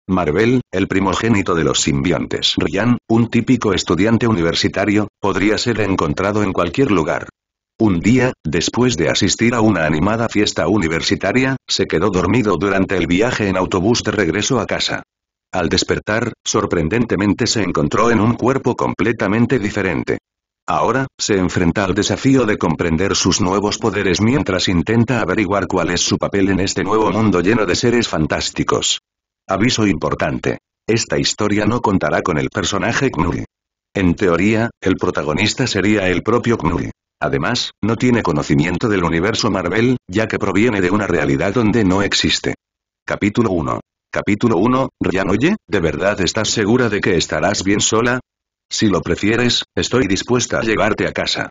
Marvel, el primogénito de los simbiontes. Ryan, un típico estudiante universitario, podría ser encontrado en cualquier lugar. Un día, después de asistir a una animada fiesta universitaria, se quedó dormido durante el viaje en autobús de regreso a casa. Al despertar, sorprendentemente se encontró en un cuerpo completamente diferente. Ahora, se enfrenta al desafío de comprender sus nuevos poderes mientras intenta averiguar cuál es su papel en este nuevo mundo lleno de seres fantásticos. Aviso importante. Esta historia no contará con el personaje Knull. En teoría, el protagonista sería el propio Knull. Además, no tiene conocimiento del universo Marvel, ya que proviene de una realidad donde no existe. Capítulo 1. Capítulo 1, Ryan. Oye, ¿de verdad estás segura de que estarás bien sola? Si lo prefieres, estoy dispuesta a llevarte a casa.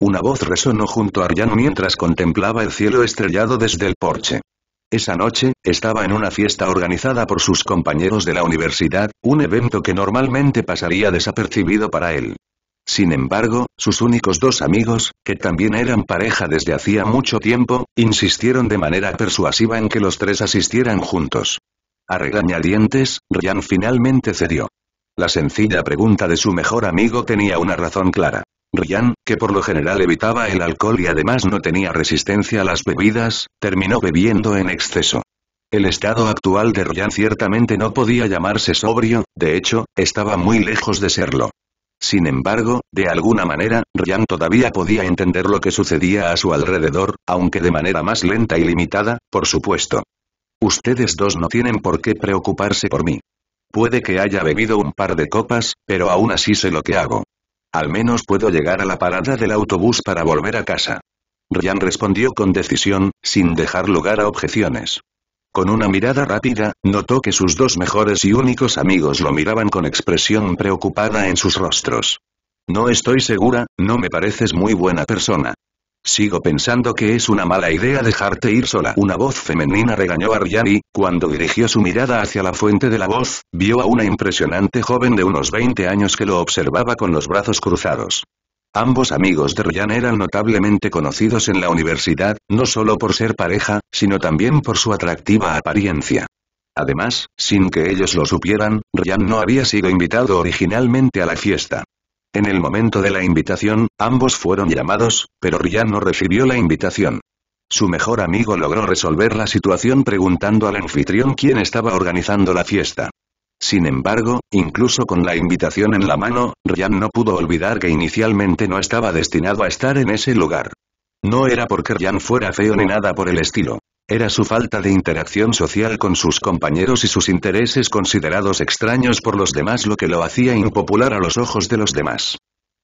Una voz resonó junto a Ryan mientras contemplaba el cielo estrellado desde el porche. Esa noche, estaba en una fiesta organizada por sus compañeros de la universidad, un evento que normalmente pasaría desapercibido para él. Sin embargo, sus únicos dos amigos, que también eran pareja desde hacía mucho tiempo, insistieron de manera persuasiva en que los tres asistieran juntos. A regañadientes, Ryan finalmente cedió. La sencilla pregunta de su mejor amigo tenía una razón clara. Ryan, que por lo general evitaba el alcohol y además no tenía resistencia a las bebidas, terminó bebiendo en exceso. El estado actual de Ryan ciertamente no podía llamarse sobrio, de hecho, estaba muy lejos de serlo. Sin embargo, de alguna manera, Ryan todavía podía entender lo que sucedía a su alrededor, aunque de manera más lenta y limitada, por supuesto. Ustedes dos no tienen por qué preocuparse por mí. Puede que haya bebido un par de copas, pero aún así sé lo que hago. Al menos puedo llegar a la parada del autobús para volver a casa. Ryan respondió con decisión, sin dejar lugar a objeciones. Con una mirada rápida, notó que sus dos mejores y únicos amigos lo miraban con expresión preocupada en sus rostros. No estoy segura, no me pareces muy buena persona. Sigo pensando que es una mala idea dejarte ir sola. Una voz femenina regañó a Ryan y, cuando dirigió su mirada hacia la fuente de la voz, vio a una impresionante joven de unos 20 años que lo observaba con los brazos cruzados. Ambos amigos de Ryan eran notablemente conocidos en la universidad, no solo por ser pareja, sino también por su atractiva apariencia. Además, sin que ellos lo supieran, Ryan no había sido invitado originalmente a la fiesta. En el momento de la invitación, ambos fueron llamados, pero Ryan no recibió la invitación. Su mejor amigo logró resolver la situación preguntando al anfitrión quién estaba organizando la fiesta. Sin embargo, incluso con la invitación en la mano, Ryan no pudo olvidar que inicialmente no estaba destinado a estar en ese lugar. No era porque Ryan fuera feo ni nada por el estilo. Era su falta de interacción social con sus compañeros y sus intereses considerados extraños por los demás lo que lo hacía impopular a los ojos de los demás.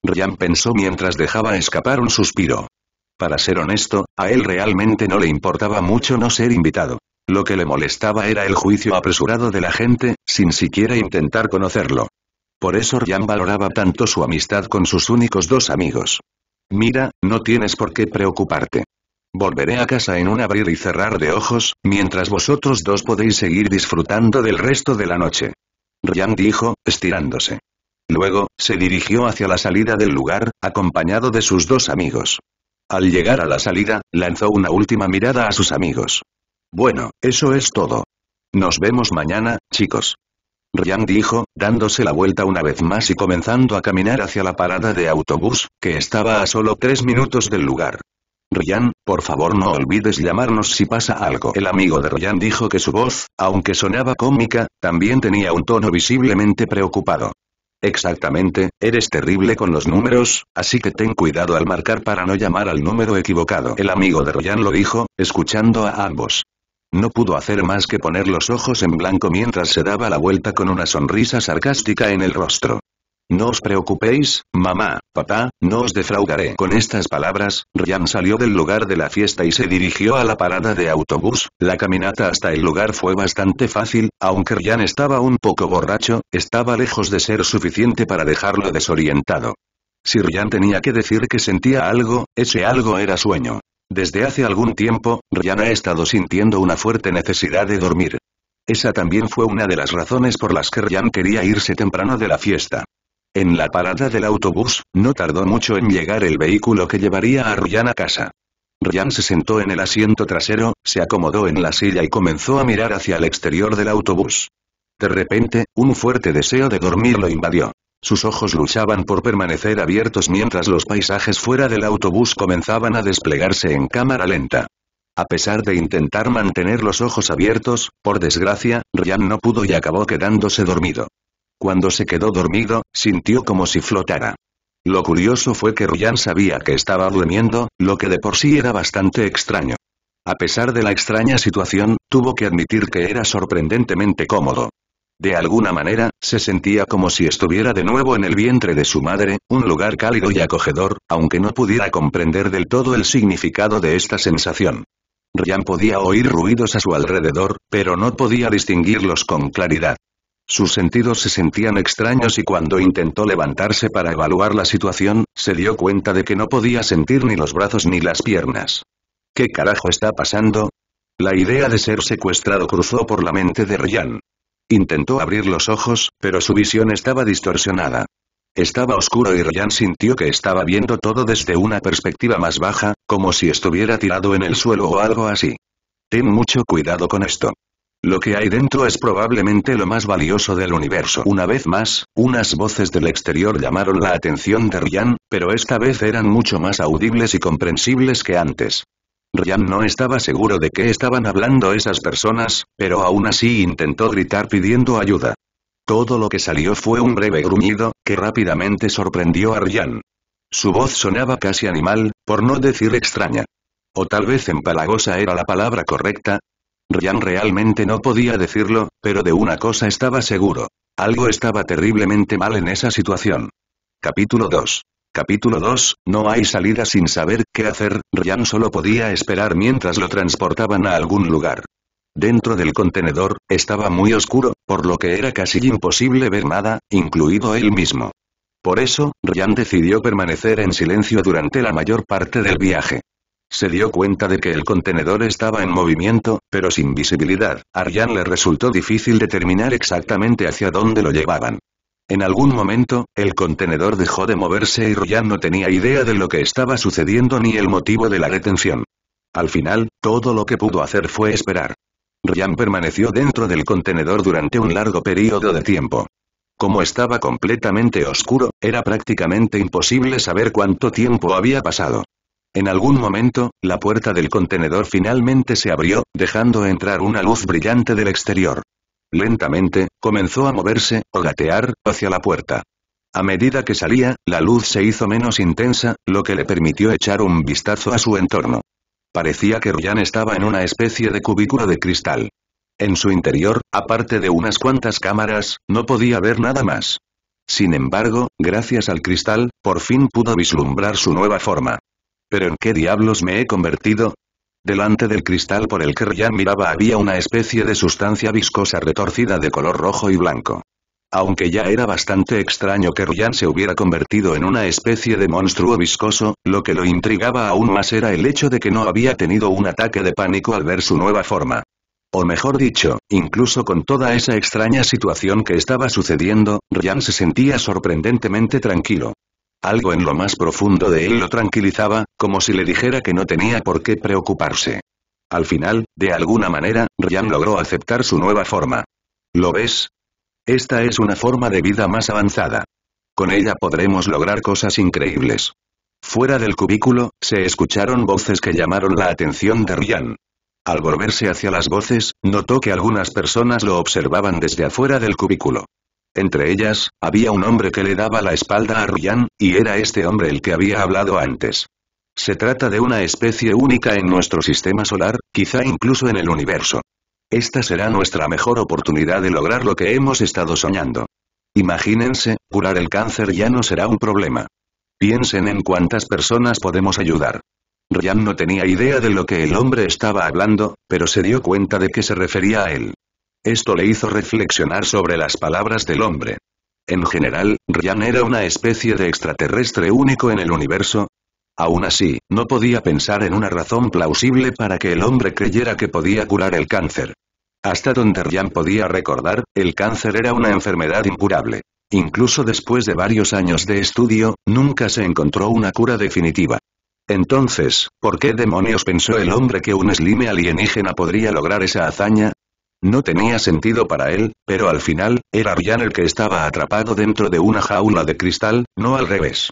Ryan pensó mientras dejaba escapar un suspiro. Para ser honesto, a él realmente no le importaba mucho no ser invitado. Lo que le molestaba era el juicio apresurado de la gente, sin siquiera intentar conocerlo. Por eso Ryan valoraba tanto su amistad con sus únicos dos amigos. Mira, no tienes por qué preocuparte. Volveré a casa en un abrir y cerrar de ojos, mientras vosotros dos podéis seguir disfrutando del resto de la noche. Ryan dijo, estirándose. Luego, se dirigió hacia la salida del lugar, acompañado de sus dos amigos. Al llegar a la salida, lanzó una última mirada a sus amigos. Bueno, eso es todo. Nos vemos mañana, chicos. Ryan dijo, dándose la vuelta una vez más y comenzando a caminar hacia la parada de autobús, que estaba a solo 3 minutos del lugar. Ryan, por favor no olvides llamarnos si pasa algo. El amigo de Ryan dijo que su voz, aunque sonaba cómica, también tenía un tono visiblemente preocupado. Exactamente, eres terrible con los números, así que ten cuidado al marcar para no llamar al número equivocado. El amigo de Ryan lo dijo, escuchando a ambos. No pudo hacer más que poner los ojos en blanco mientras se daba la vuelta con una sonrisa sarcástica en el rostro. No os preocupéis, mamá, papá, no os defraudaré. Con estas palabras, Ryan salió del lugar de la fiesta y se dirigió a la parada de autobús. La caminata hasta el lugar fue bastante fácil, aunque Ryan estaba un poco borracho, estaba lejos de ser suficiente para dejarlo desorientado. Si Ryan tenía que decir que sentía algo, ese algo era sueño. Desde hace algún tiempo, Ryan ha estado sintiendo una fuerte necesidad de dormir. Esa también fue una de las razones por las que Ryan quería irse temprano de la fiesta. En la parada del autobús, no tardó mucho en llegar el vehículo que llevaría a Ryan a casa. Ryan se sentó en el asiento trasero, se acomodó en la silla y comenzó a mirar hacia el exterior del autobús. De repente, un fuerte deseo de dormir lo invadió. Sus ojos luchaban por permanecer abiertos mientras los paisajes fuera del autobús comenzaban a desplegarse en cámara lenta. A pesar de intentar mantener los ojos abiertos, por desgracia, Ryan no pudo y acabó quedándose dormido. Cuando se quedó dormido, sintió como si flotara. Lo curioso fue que Ryan sabía que estaba durmiendo, lo que de por sí era bastante extraño. A pesar de la extraña situación, tuvo que admitir que era sorprendentemente cómodo. De alguna manera, se sentía como si estuviera de nuevo en el vientre de su madre, un lugar cálido y acogedor, aunque no pudiera comprender del todo el significado de esta sensación. Ryan podía oír ruidos a su alrededor, pero no podía distinguirlos con claridad. Sus sentidos se sentían extraños y cuando intentó levantarse para evaluar la situación, se dio cuenta de que no podía sentir ni los brazos ni las piernas. ¿Qué carajo está pasando? La idea de ser secuestrado cruzó por la mente de Ryan. Intentó abrir los ojos, pero su visión estaba distorsionada. Estaba oscuro y Ryan sintió que estaba viendo todo desde una perspectiva más baja, como si estuviera tirado en el suelo o algo así. Ten mucho cuidado con esto. Lo que hay dentro es probablemente lo más valioso del universo. Una vez más, unas voces del exterior llamaron la atención de Ryan, pero esta vez eran mucho más audibles y comprensibles que antes. Ryan no estaba seguro de qué estaban hablando esas personas, pero aún así intentó gritar pidiendo ayuda. Todo lo que salió fue un breve gruñido, que rápidamente sorprendió a Ryan. Su voz sonaba casi animal, por no decir extraña. O tal vez empalagosa era la palabra correcta. Ryan realmente no podía decirlo, pero de una cosa estaba seguro. Algo estaba terriblemente mal en esa situación. Capítulo 2. Capítulo 2, no hay salida. Sin saber qué hacer, Ryan solo podía esperar mientras lo transportaban a algún lugar. Dentro del contenedor, estaba muy oscuro, por lo que era casi imposible ver nada, incluido él mismo. Por eso, Ryan decidió permanecer en silencio durante la mayor parte del viaje. Se dio cuenta de que el contenedor estaba en movimiento, pero sin visibilidad. A Ryan le resultó difícil determinar exactamente hacia dónde lo llevaban. En algún momento, el contenedor dejó de moverse y Ryan no tenía idea de lo que estaba sucediendo ni el motivo de la detención. Al final, todo lo que pudo hacer fue esperar. Ryan permaneció dentro del contenedor durante un largo periodo de tiempo. Como estaba completamente oscuro, era prácticamente imposible saber cuánto tiempo había pasado. En algún momento, la puerta del contenedor finalmente se abrió, dejando entrar una luz brillante del exterior. Lentamente, comenzó a moverse, o gatear, hacia la puerta. A medida que salía, la luz se hizo menos intensa, lo que le permitió echar un vistazo a su entorno. Parecía que Ryan estaba en una especie de cubículo de cristal. En su interior, aparte de unas cuantas cámaras, no podía ver nada más. Sin embargo, gracias al cristal, por fin pudo vislumbrar su nueva forma. ¿Pero en qué diablos me he convertido? Delante del cristal por el que Ryan miraba había una especie de sustancia viscosa retorcida de color rojo y blanco. Aunque ya era bastante extraño que Ryan se hubiera convertido en una especie de monstruo viscoso, lo que lo intrigaba aún más era el hecho de que no había tenido un ataque de pánico al ver su nueva forma. O mejor dicho, incluso con toda esa extraña situación que estaba sucediendo, Ryan se sentía sorprendentemente tranquilo. Algo en lo más profundo de él lo tranquilizaba, como si le dijera que no tenía por qué preocuparse. Al final, de alguna manera, Ryan logró aceptar su nueva forma. ¿Lo ves? Esta es una forma de vida más avanzada. Con ella podremos lograr cosas increíbles. Fuera del cubículo, se escucharon voces que llamaron la atención de Ryan. Al volverse hacia las voces, notó que algunas personas lo observaban desde afuera del cubículo. Entre ellas, había un hombre que le daba la espalda a Ryan, y era este hombre el que había hablado antes. Se trata de una especie única en nuestro sistema solar, quizá incluso en el universo. Esta será nuestra mejor oportunidad de lograr lo que hemos estado soñando. Imagínense, curar el cáncer ya no será un problema. Piensen en cuántas personas podemos ayudar. Ryan no tenía idea de lo que el hombre estaba hablando, pero se dio cuenta de que se refería a él. Esto le hizo reflexionar sobre las palabras del hombre. En general, Ryan era una especie de extraterrestre único en el universo. Aún así, no podía pensar en una razón plausible para que el hombre creyera que podía curar el cáncer. Hasta donde Ryan podía recordar, el cáncer era una enfermedad incurable. Incluso después de varios años de estudio, nunca se encontró una cura definitiva. Entonces, ¿por qué demonios pensó el hombre que un slime alienígena podría lograr esa hazaña? No tenía sentido para él, pero al final, era Ryan el que estaba atrapado dentro de una jaula de cristal, no al revés.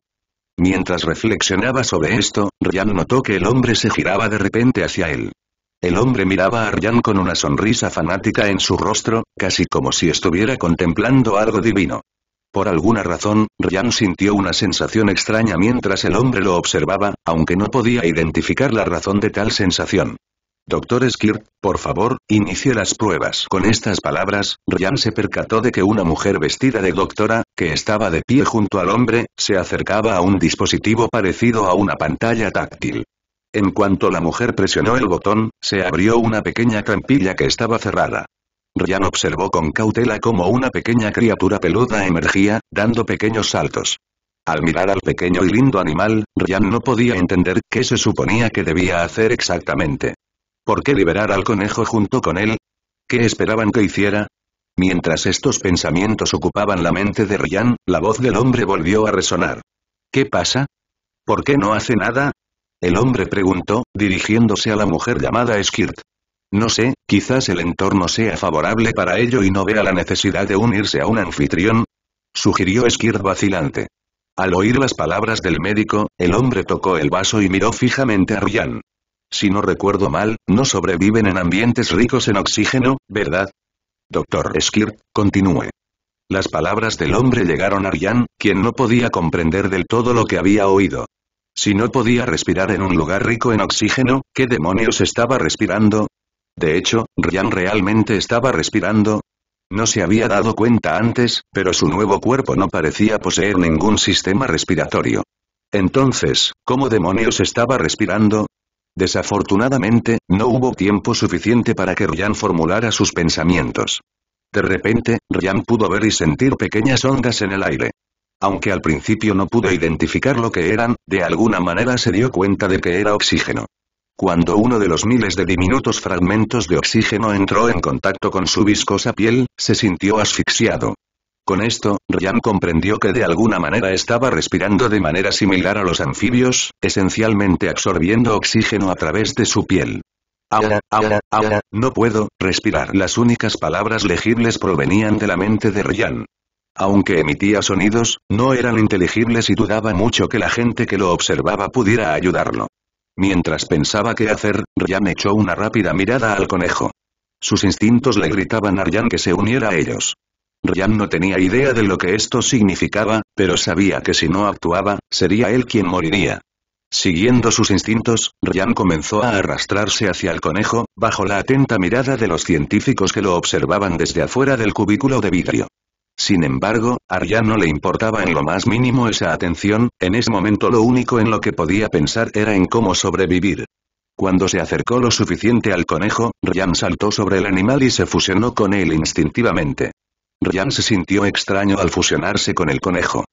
Mientras reflexionaba sobre esto, Ryan notó que el hombre se giraba de repente hacia él. El hombre miraba a Ryan con una sonrisa fanática en su rostro, casi como si estuviera contemplando algo divino. Por alguna razón, Ryan sintió una sensación extraña mientras el hombre lo observaba, aunque no podía identificar la razón de tal sensación. Dr. Skirk, por favor, inicie las pruebas. Con estas palabras, Ryan se percató de que una mujer vestida de doctora, que estaba de pie junto al hombre, se acercaba a un dispositivo parecido a una pantalla táctil. En cuanto la mujer presionó el botón, se abrió una pequeña trampilla que estaba cerrada. Ryan observó con cautela cómo una pequeña criatura peluda emergía, dando pequeños saltos. Al mirar al pequeño y lindo animal, Ryan no podía entender qué se suponía que debía hacer exactamente. ¿Por qué liberar al conejo junto con él? ¿Qué esperaban que hiciera? Mientras estos pensamientos ocupaban la mente de Ryan, la voz del hombre volvió a resonar. ¿Qué pasa? ¿Por qué no hace nada? El hombre preguntó, dirigiéndose a la mujer llamada Skirt. No sé, quizás el entorno sea favorable para ello y no vea la necesidad de unirse a un anfitrión, sugirió Skirt vacilante. Al oír las palabras del médico, el hombre tocó el vaso y miró fijamente a Ryan. Si no recuerdo mal, no sobreviven en ambientes ricos en oxígeno, ¿verdad? Dr. Skirt, continúe. Las palabras del hombre llegaron a Ryan, quien no podía comprender del todo lo que había oído. Si no podía respirar en un lugar rico en oxígeno, ¿qué demonios estaba respirando? De hecho, Ryan realmente estaba respirando. No se había dado cuenta antes, pero su nuevo cuerpo no parecía poseer ningún sistema respiratorio. Entonces, ¿cómo demonios estaba respirando? Desafortunadamente, no hubo tiempo suficiente para que Ryan formulara sus pensamientos. De repente, Ryan pudo ver y sentir pequeñas ondas en el aire. Aunque al principio no pudo identificar lo que eran, de alguna manera se dio cuenta de que era oxígeno. Cuando uno de los miles de diminutos fragmentos de oxígeno entró en contacto con su viscosa piel, se sintió asfixiado. Con esto, Ryan comprendió que de alguna manera estaba respirando de manera similar a los anfibios, esencialmente absorbiendo oxígeno a través de su piel. No puedo respirar. Las únicas palabras legibles provenían de la mente de Ryan. Aunque emitía sonidos, no eran inteligibles y dudaba mucho que la gente que lo observaba pudiera ayudarlo. Mientras pensaba qué hacer, Ryan echó una rápida mirada al conejo. Sus instintos le gritaban a Ryan que se uniera a ellos. Ryan no tenía idea de lo que esto significaba, pero sabía que si no actuaba, sería él quien moriría. Siguiendo sus instintos, Ryan comenzó a arrastrarse hacia el conejo, bajo la atenta mirada de los científicos que lo observaban desde afuera del cubículo de vidrio. Sin embargo, a Ryan no le importaba en lo más mínimo esa atención, en ese momento lo único en lo que podía pensar era en cómo sobrevivir. Cuando se acercó lo suficiente al conejo, Ryan saltó sobre el animal y se fusionó con él instintivamente. Ryan se sintió extraño al fusionarse con el conejo.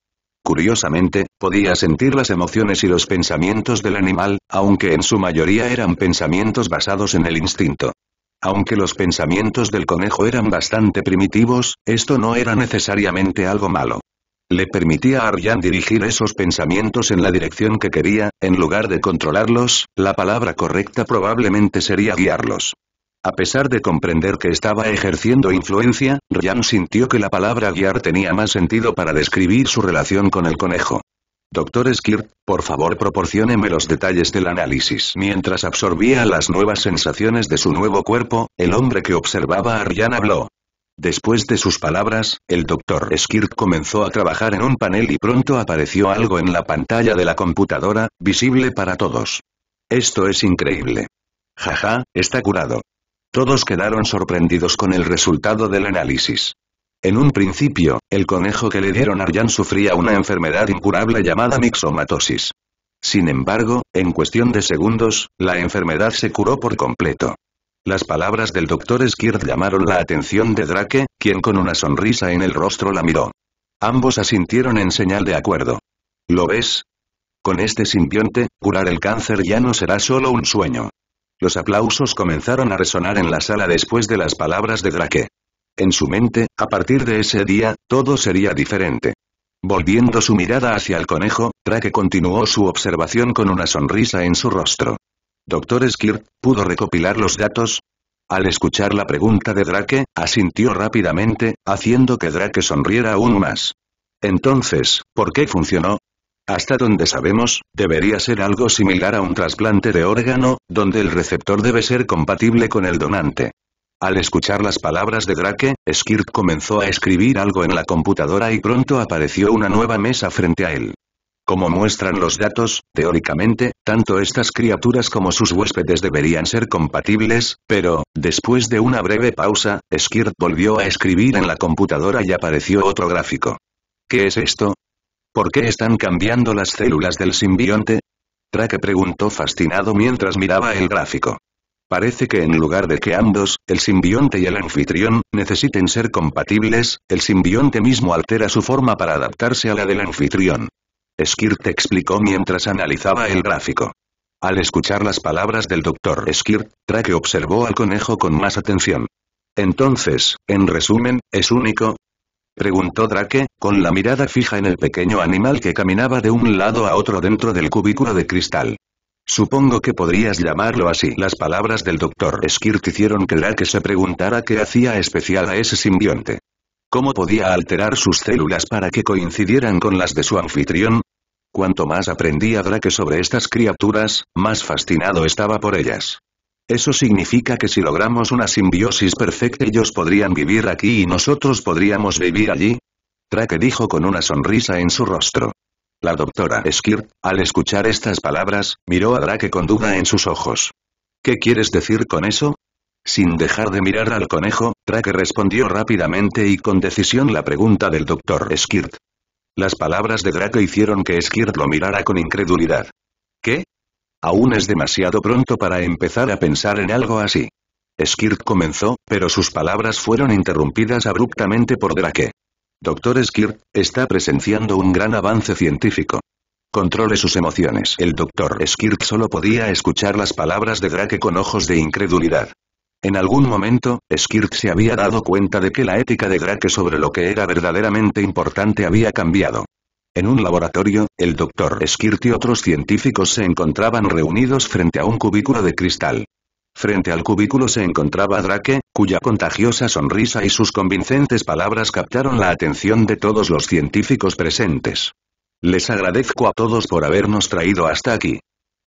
Curiosamente, podía sentir las emociones y los pensamientos del animal, aunque en su mayoría eran pensamientos basados en el instinto. Aunque los pensamientos del conejo eran bastante primitivos, esto no era necesariamente algo malo. Le permitía a Ryan dirigir esos pensamientos en la dirección que quería, en lugar de controlarlos, la palabra correcta probablemente sería guiarlos. A pesar de comprender que estaba ejerciendo influencia, Ryan sintió que la palabra guiar tenía más sentido para describir su relación con el conejo. Dr. Skirk, por favor proporcióneme los detalles del análisis. Mientras absorbía las nuevas sensaciones de su nuevo cuerpo, el hombre que observaba a Ryan habló. Después de sus palabras, el Dr. Skirk comenzó a trabajar en un panel y pronto apareció algo en la pantalla de la computadora, visible para todos. Esto es increíble. Jaja, está curado. Todos quedaron sorprendidos con el resultado del análisis. En un principio, el conejo que le dieron a Ryan sufría una enfermedad incurable llamada mixomatosis. Sin embargo, en cuestión de segundos, la enfermedad se curó por completo. Las palabras del Dr. Skirk llamaron la atención de Drake, quien con una sonrisa en el rostro la miró. Ambos asintieron en señal de acuerdo. ¿Lo ves? Con este simbionte, curar el cáncer ya no será solo un sueño. Los aplausos comenzaron a resonar en la sala después de las palabras de Drake. En su mente, a partir de ese día, todo sería diferente. Volviendo su mirada hacia el conejo, Drake continuó su observación con una sonrisa en su rostro. Dr. Skirk, ¿pudo recopilar los datos? Al escuchar la pregunta de Drake, asintió rápidamente, haciendo que Drake sonriera aún más. Entonces, ¿por qué funcionó? Hasta donde sabemos, debería ser algo similar a un trasplante de órgano, donde el receptor debe ser compatible con el donante. Al escuchar las palabras de Drake, Skirt comenzó a escribir algo en la computadora y pronto apareció una nueva mesa frente a él. Como muestran los datos, teóricamente, tanto estas criaturas como sus huéspedes deberían ser compatibles, pero, después de una breve pausa, Skirt volvió a escribir en la computadora y apareció otro gráfico. ¿Qué es esto? ¿Por qué están cambiando las células del simbionte? Drake preguntó fascinado mientras miraba el gráfico. Parece que en lugar de que ambos, el simbionte y el anfitrión, necesiten ser compatibles, el simbionte mismo altera su forma para adaptarse a la del anfitrión. Skirt explicó mientras analizaba el gráfico. Al escuchar las palabras del Dr. Skirt, Drake observó al conejo con más atención. Entonces, en resumen, ¿es único? Preguntó Drake, con la mirada fija en el pequeño animal que caminaba de un lado a otro dentro del cubículo de cristal. Supongo que podrías llamarlo así. Las palabras del Dr. Skirt hicieron que Drake se preguntara qué hacía especial a ese simbionte. ¿Cómo podía alterar sus células para que coincidieran con las de su anfitrión? Cuanto más aprendía Drake sobre estas criaturas, más fascinado estaba por ellas. ¿Eso significa que si logramos una simbiosis perfecta ellos podrían vivir aquí y nosotros podríamos vivir allí? Drake dijo con una sonrisa en su rostro. La doctora Skirt, al escuchar estas palabras, miró a Drake con duda en sus ojos. ¿Qué quieres decir con eso? Sin dejar de mirar al conejo, Drake respondió rápidamente y con decisión la pregunta del Dr. Skirt. Las palabras de Drake hicieron que Skirt lo mirara con incredulidad. ¿Qué? Aún es demasiado pronto para empezar a pensar en algo así. Skirt comenzó, pero sus palabras fueron interrumpidas abruptamente por Drake. Dr. Skirt, está presenciando un gran avance científico. Controle sus emociones. El Dr. Skirt solo podía escuchar las palabras de Drake con ojos de incredulidad. En algún momento, Skirt se había dado cuenta de que la ética de Drake sobre lo que era verdaderamente importante había cambiado. En un laboratorio, el Dr. Skirt y otros científicos se encontraban reunidos frente a un cubículo de cristal. Frente al cubículo se encontraba Drake, cuya contagiosa sonrisa y sus convincentes palabras captaron la atención de todos los científicos presentes. Les agradezco a todos por habernos traído hasta aquí.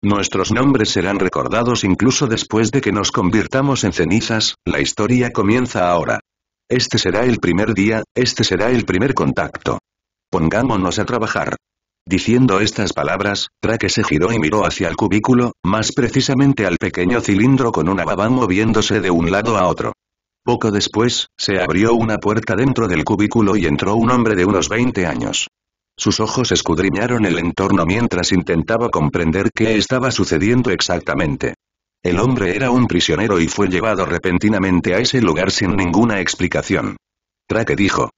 Nuestros nombres serán recordados incluso después de que nos convirtamos en cenizas, la historia comienza ahora. Este será el primer día, este será el primer contacto. Pongámonos a trabajar. Diciendo estas palabras, Drake se giró y miró hacia el cubículo, más precisamente al pequeño cilindro con una baba moviéndose de un lado a otro. Poco después, se abrió una puerta dentro del cubículo y entró un hombre de unos 20 años. Sus ojos escudriñaron el entorno mientras intentaba comprender qué estaba sucediendo exactamente. El hombre era un prisionero y fue llevado repentinamente a ese lugar sin ninguna explicación. Drake dijo.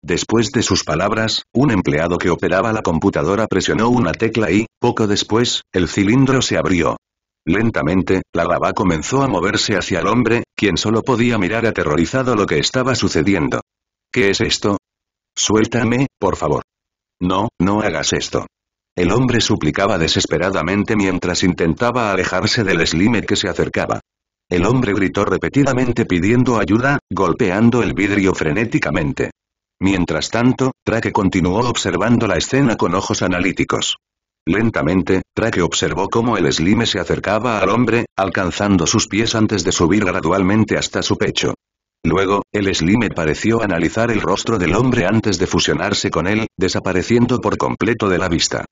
Después de sus palabras, un empleado que operaba la computadora presionó una tecla y, poco después, el cilindro se abrió. Lentamente, la baba comenzó a moverse hacia el hombre, quien solo podía mirar aterrorizado lo que estaba sucediendo. ¿Qué es esto? Suéltame, por favor. No, no hagas esto. El hombre suplicaba desesperadamente mientras intentaba alejarse del slime que se acercaba. El hombre gritó repetidamente pidiendo ayuda, golpeando el vidrio frenéticamente. Mientras tanto, Drake continuó observando la escena con ojos analíticos. Lentamente, Drake observó cómo el slime se acercaba al hombre, alcanzando sus pies antes de subir gradualmente hasta su pecho. Luego, el slime pareció analizar el rostro del hombre antes de fusionarse con él, desapareciendo por completo de la vista.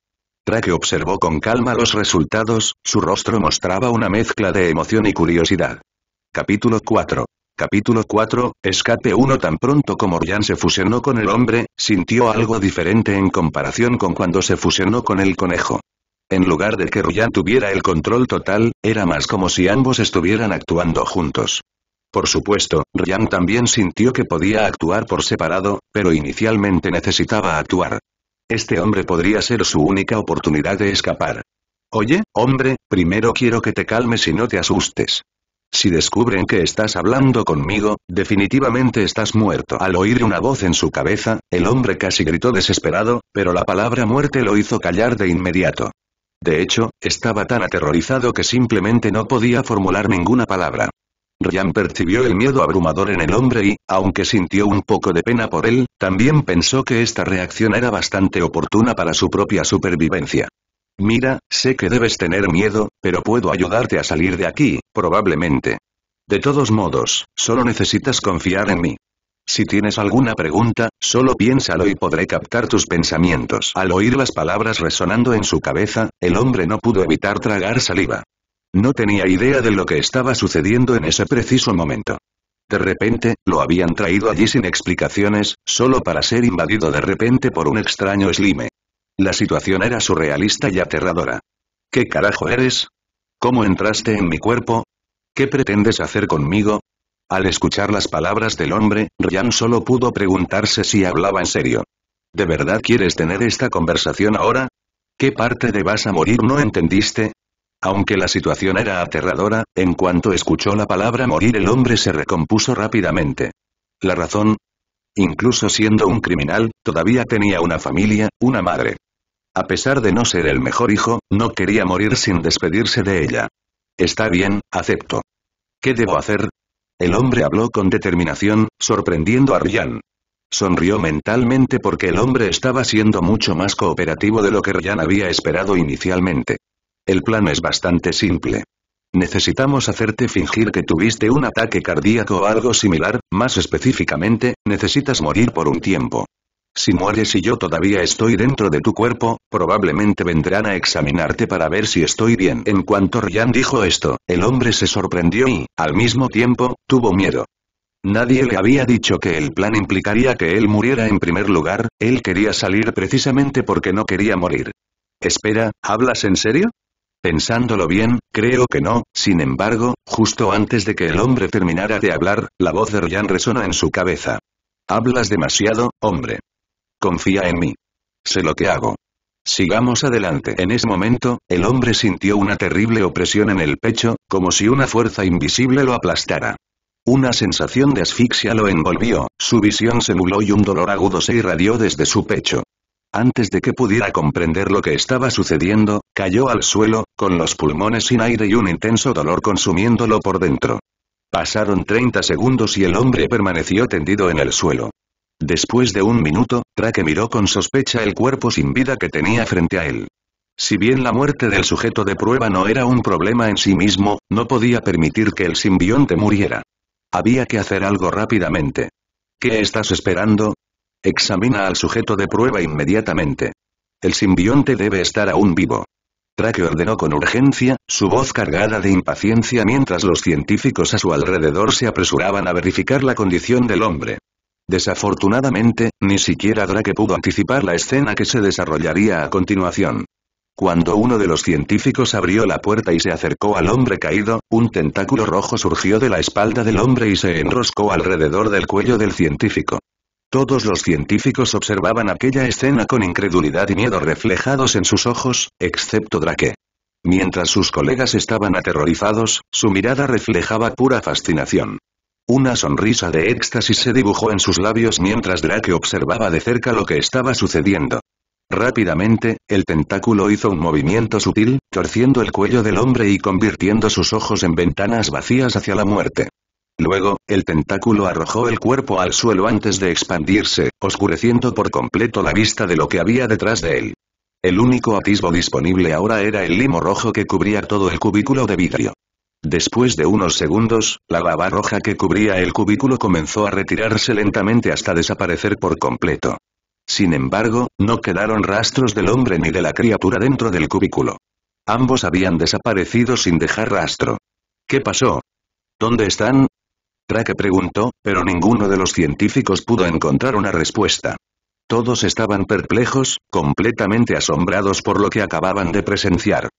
Drake observó con calma los resultados, su rostro mostraba una mezcla de emoción y curiosidad. Capítulo 4. Capítulo 4, Escape 1. Tan pronto como Ryan se fusionó con el hombre, sintió algo diferente en comparación con cuando se fusionó con el conejo. En lugar de que Ryan tuviera el control total, era más como si ambos estuvieran actuando juntos. Por supuesto, Ryan también sintió que podía actuar por separado, pero inicialmente necesitaba actuar. Este hombre podría ser su única oportunidad de escapar. Oye, hombre, primero quiero que te calmes y no te asustes. Si descubren que estás hablando conmigo, definitivamente estás muerto. Al oír una voz en su cabeza, el hombre casi gritó desesperado, pero la palabra muerte lo hizo callar de inmediato. De hecho, estaba tan aterrorizado que simplemente no podía formular ninguna palabra. Ryan percibió el miedo abrumador en el hombre y, aunque sintió un poco de pena por él, también pensó que esta reacción era bastante oportuna para su propia supervivencia. Mira, sé que debes tener miedo, pero puedo ayudarte a salir de aquí, probablemente. De todos modos, solo necesitas confiar en mí. Si tienes alguna pregunta, solo piénsalo y podré captar tus pensamientos. Al oír las palabras resonando en su cabeza, el hombre no pudo evitar tragar saliva. No tenía idea de lo que estaba sucediendo en ese preciso momento. De repente, lo habían traído allí sin explicaciones, solo para ser invadido de repente por un extraño slime. La situación era surrealista y aterradora. ¿Qué carajo eres? ¿Cómo entraste en mi cuerpo? ¿Qué pretendes hacer conmigo? Al escuchar las palabras del hombre, Ryan solo pudo preguntarse si hablaba en serio. ¿De verdad quieres tener esta conversación ahora? ¿Qué parte de vas a morir no entendiste? Aunque la situación era aterradora, en cuanto escuchó la palabra morir el hombre se recompuso rápidamente. ¿La razón? Incluso siendo un criminal, todavía tenía una familia, una madre. A pesar de no ser el mejor hijo, no quería morir sin despedirse de ella. Está bien, acepto. ¿Qué debo hacer? El hombre habló con determinación, sorprendiendo a Ryan. Sonrió mentalmente porque el hombre estaba siendo mucho más cooperativo de lo que Ryan había esperado inicialmente. El plan es bastante simple. Necesitamos hacerte fingir que tuviste un ataque cardíaco o algo similar, más específicamente, necesitas morir por un tiempo. Si mueres y yo todavía estoy dentro de tu cuerpo, probablemente vendrán a examinarte para ver si estoy bien. En cuanto Ryan dijo esto, el hombre se sorprendió y, al mismo tiempo, tuvo miedo. Nadie le había dicho que el plan implicaría que él muriera en primer lugar, él quería salir precisamente porque no quería morir. Espera, ¿hablas en serio? Pensándolo bien, creo que no, sin embargo, justo antes de que el hombre terminara de hablar, la voz de Ryan resonó en su cabeza. Hablas demasiado, hombre. Confía en mí. Sé lo que hago. Sigamos adelante. En ese momento, el hombre sintió una terrible opresión en el pecho, como si una fuerza invisible lo aplastara. Una sensación de asfixia lo envolvió, su visión se nubló y un dolor agudo se irradió desde su pecho. Antes de que pudiera comprender lo que estaba sucediendo, cayó al suelo, con los pulmones sin aire y un intenso dolor consumiéndolo por dentro. Pasaron 30 segundos y el hombre permaneció tendido en el suelo. Después de un minuto, Drake miró con sospecha el cuerpo sin vida que tenía frente a él. Si bien la muerte del sujeto de prueba no era un problema en sí mismo, no podía permitir que el simbionte muriera. Había que hacer algo rápidamente. ¿Qué estás esperando? Examina al sujeto de prueba inmediatamente. El simbionte debe estar aún vivo. Drake ordenó con urgencia, su voz cargada de impaciencia mientras los científicos a su alrededor se apresuraban a verificar la condición del hombre. Desafortunadamente, ni siquiera Drake pudo anticipar la escena que se desarrollaría a continuación. Cuando uno de los científicos abrió la puerta y se acercó al hombre caído, un tentáculo rojo surgió de la espalda del hombre y se enroscó alrededor del cuello del científico. Todos los científicos observaban aquella escena con incredulidad y miedo reflejados en sus ojos, excepto Drake. Mientras sus colegas estaban aterrorizados, su mirada reflejaba pura fascinación. Una sonrisa de éxtasis se dibujó en sus labios mientras Drake observaba de cerca lo que estaba sucediendo. Rápidamente, el tentáculo hizo un movimiento sutil, torciendo el cuello del hombre y convirtiendo sus ojos en ventanas vacías hacia la muerte. Luego, el tentáculo arrojó el cuerpo al suelo antes de expandirse, oscureciendo por completo la vista de lo que había detrás de él. El único atisbo disponible ahora era el limo rojo que cubría todo el cubículo de vidrio. Después de unos segundos, la baba roja que cubría el cubículo comenzó a retirarse lentamente hasta desaparecer por completo. Sin embargo, no quedaron rastros del hombre ni de la criatura dentro del cubículo. Ambos habían desaparecido sin dejar rastro. ¿Qué pasó? ¿Dónde están? Drake preguntó, pero ninguno de los científicos pudo encontrar una respuesta. Todos estaban perplejos, completamente asombrados por lo que acababan de presenciar.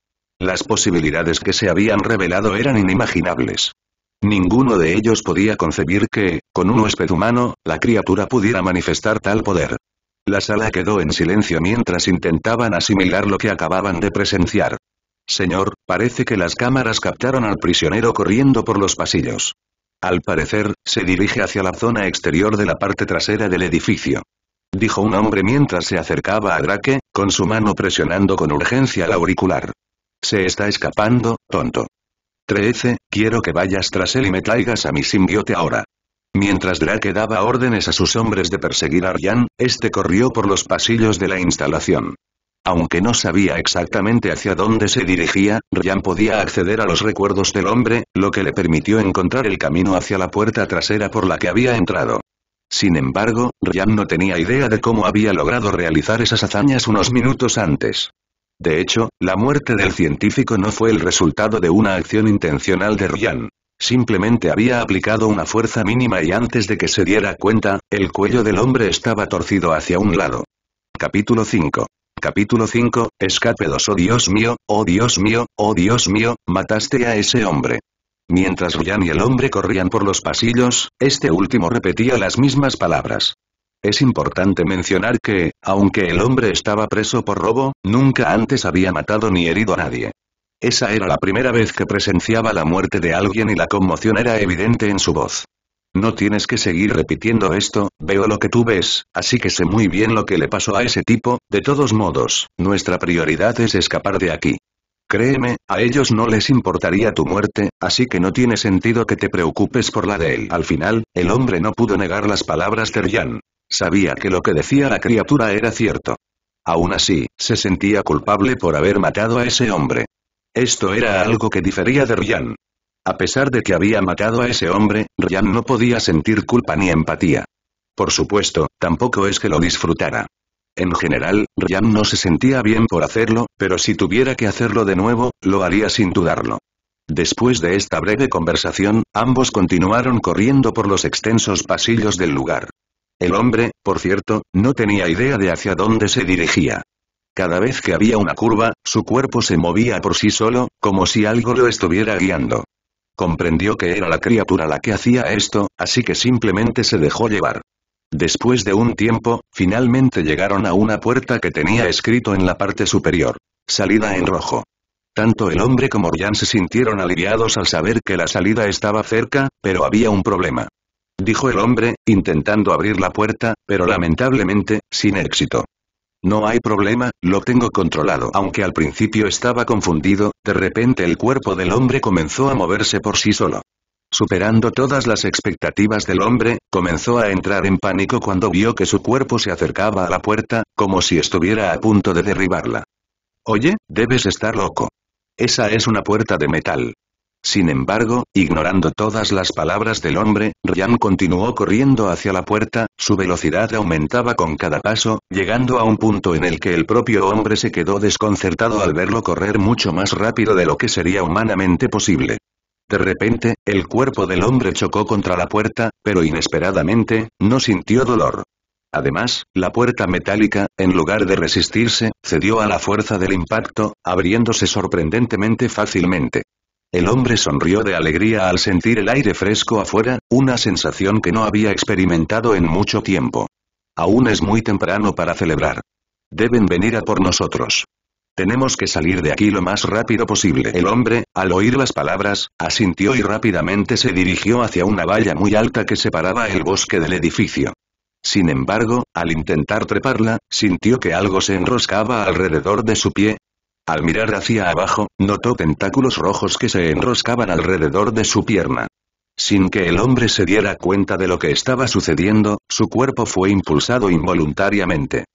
Las posibilidades que se habían revelado eran inimaginables. Ninguno de ellos podía concebir que, con un huésped humano, la criatura pudiera manifestar tal poder. La sala quedó en silencio mientras intentaban asimilar lo que acababan de presenciar. Señor, parece que las cámaras captaron al prisionero corriendo por los pasillos. Al parecer, se dirige hacia la zona exterior de la parte trasera del edificio. Dijo un hombre mientras se acercaba a Drake, con su mano presionando con urgencia el auricular. Se está escapando, tonto. 13, quiero que vayas tras él y me traigas a mi simbiote ahora. Mientras Drake daba órdenes a sus hombres de perseguir a Ryan, este corrió por los pasillos de la instalación. Aunque no sabía exactamente hacia dónde se dirigía, Ryan podía acceder a los recuerdos del hombre, lo que le permitió encontrar el camino hacia la puerta trasera por la que había entrado. Sin embargo, Ryan no tenía idea de cómo había logrado realizar esas hazañas unos minutos antes. De hecho, la muerte del científico no fue el resultado de una acción intencional de Ryan. Simplemente había aplicado una fuerza mínima y antes de que se diera cuenta, el cuello del hombre estaba torcido hacia un lado. Capítulo 5. Capítulo 5, Escape 2. Oh Dios mío, oh Dios mío, oh Dios mío, mataste a ese hombre. Mientras Ryan y el hombre corrían por los pasillos, este último repetía las mismas palabras. Es importante mencionar que, aunque el hombre estaba preso por robo, nunca antes había matado ni herido a nadie. Esa era la primera vez que presenciaba la muerte de alguien y la conmoción era evidente en su voz. No tienes que seguir repitiendo esto, veo lo que tú ves, así que sé muy bien lo que le pasó a ese tipo, de todos modos, nuestra prioridad es escapar de aquí. Créeme, a ellos no les importaría tu muerte, así que no tiene sentido que te preocupes por la de él. Al final, el hombre no pudo negar las palabras de Ryan. Sabía que lo que decía la criatura era cierto. Aún así, se sentía culpable por haber matado a ese hombre. Esto era algo que difería de Ryan. A pesar de que había matado a ese hombre, Ryan no podía sentir culpa ni empatía. Por supuesto, tampoco es que lo disfrutara. En general, Ryan no se sentía bien por hacerlo, pero si tuviera que hacerlo de nuevo, lo haría sin dudarlo. Después de esta breve conversación, ambos continuaron corriendo por los extensos pasillos del lugar. El hombre, por cierto, no tenía idea de hacia dónde se dirigía. Cada vez que había una curva, su cuerpo se movía por sí solo, como si algo lo estuviera guiando. Comprendió que era la criatura la que hacía esto, así que simplemente se dejó llevar. Después de un tiempo, finalmente llegaron a una puerta que tenía escrito en la parte superior: salida en rojo. Tanto el hombre como Ryan se sintieron aliviados al saber que la salida estaba cerca, pero había un problema. Dijo el hombre, intentando abrir la puerta, pero lamentablemente, sin éxito. No hay problema, lo tengo controlado. Aunque al principio estaba confundido, de repente el cuerpo del hombre comenzó a moverse por sí solo. Superando todas las expectativas del hombre, comenzó a entrar en pánico cuando vio que su cuerpo se acercaba a la puerta, como si estuviera a punto de derribarla. Oye, debes estar loco. Esa es una puerta de metal. Sin embargo, ignorando todas las palabras del hombre, Ryan continuó corriendo hacia la puerta, su velocidad aumentaba con cada paso, llegando a un punto en el que el propio hombre se quedó desconcertado al verlo correr mucho más rápido de lo que sería humanamente posible. De repente, el cuerpo del hombre chocó contra la puerta, pero inesperadamente, no sintió dolor. Además, la puerta metálica, en lugar de resistirse, cedió a la fuerza del impacto, abriéndose sorprendentemente fácilmente. El hombre sonrió de alegría al sentir el aire fresco afuera, una sensación que no había experimentado en mucho tiempo. Aún es muy temprano para celebrar. Deben venir a por nosotros. Tenemos que salir de aquí lo más rápido posible. El hombre, al oír las palabras, asintió y rápidamente se dirigió hacia una valla muy alta que separaba el bosque del edificio. Sin embargo, al intentar treparla, sintió que algo se enroscaba alrededor de su pie. Al mirar hacia abajo, notó tentáculos rojos que se enroscaban alrededor de su pierna. Sin que el hombre se diera cuenta de lo que estaba sucediendo, su cuerpo fue impulsado involuntariamente.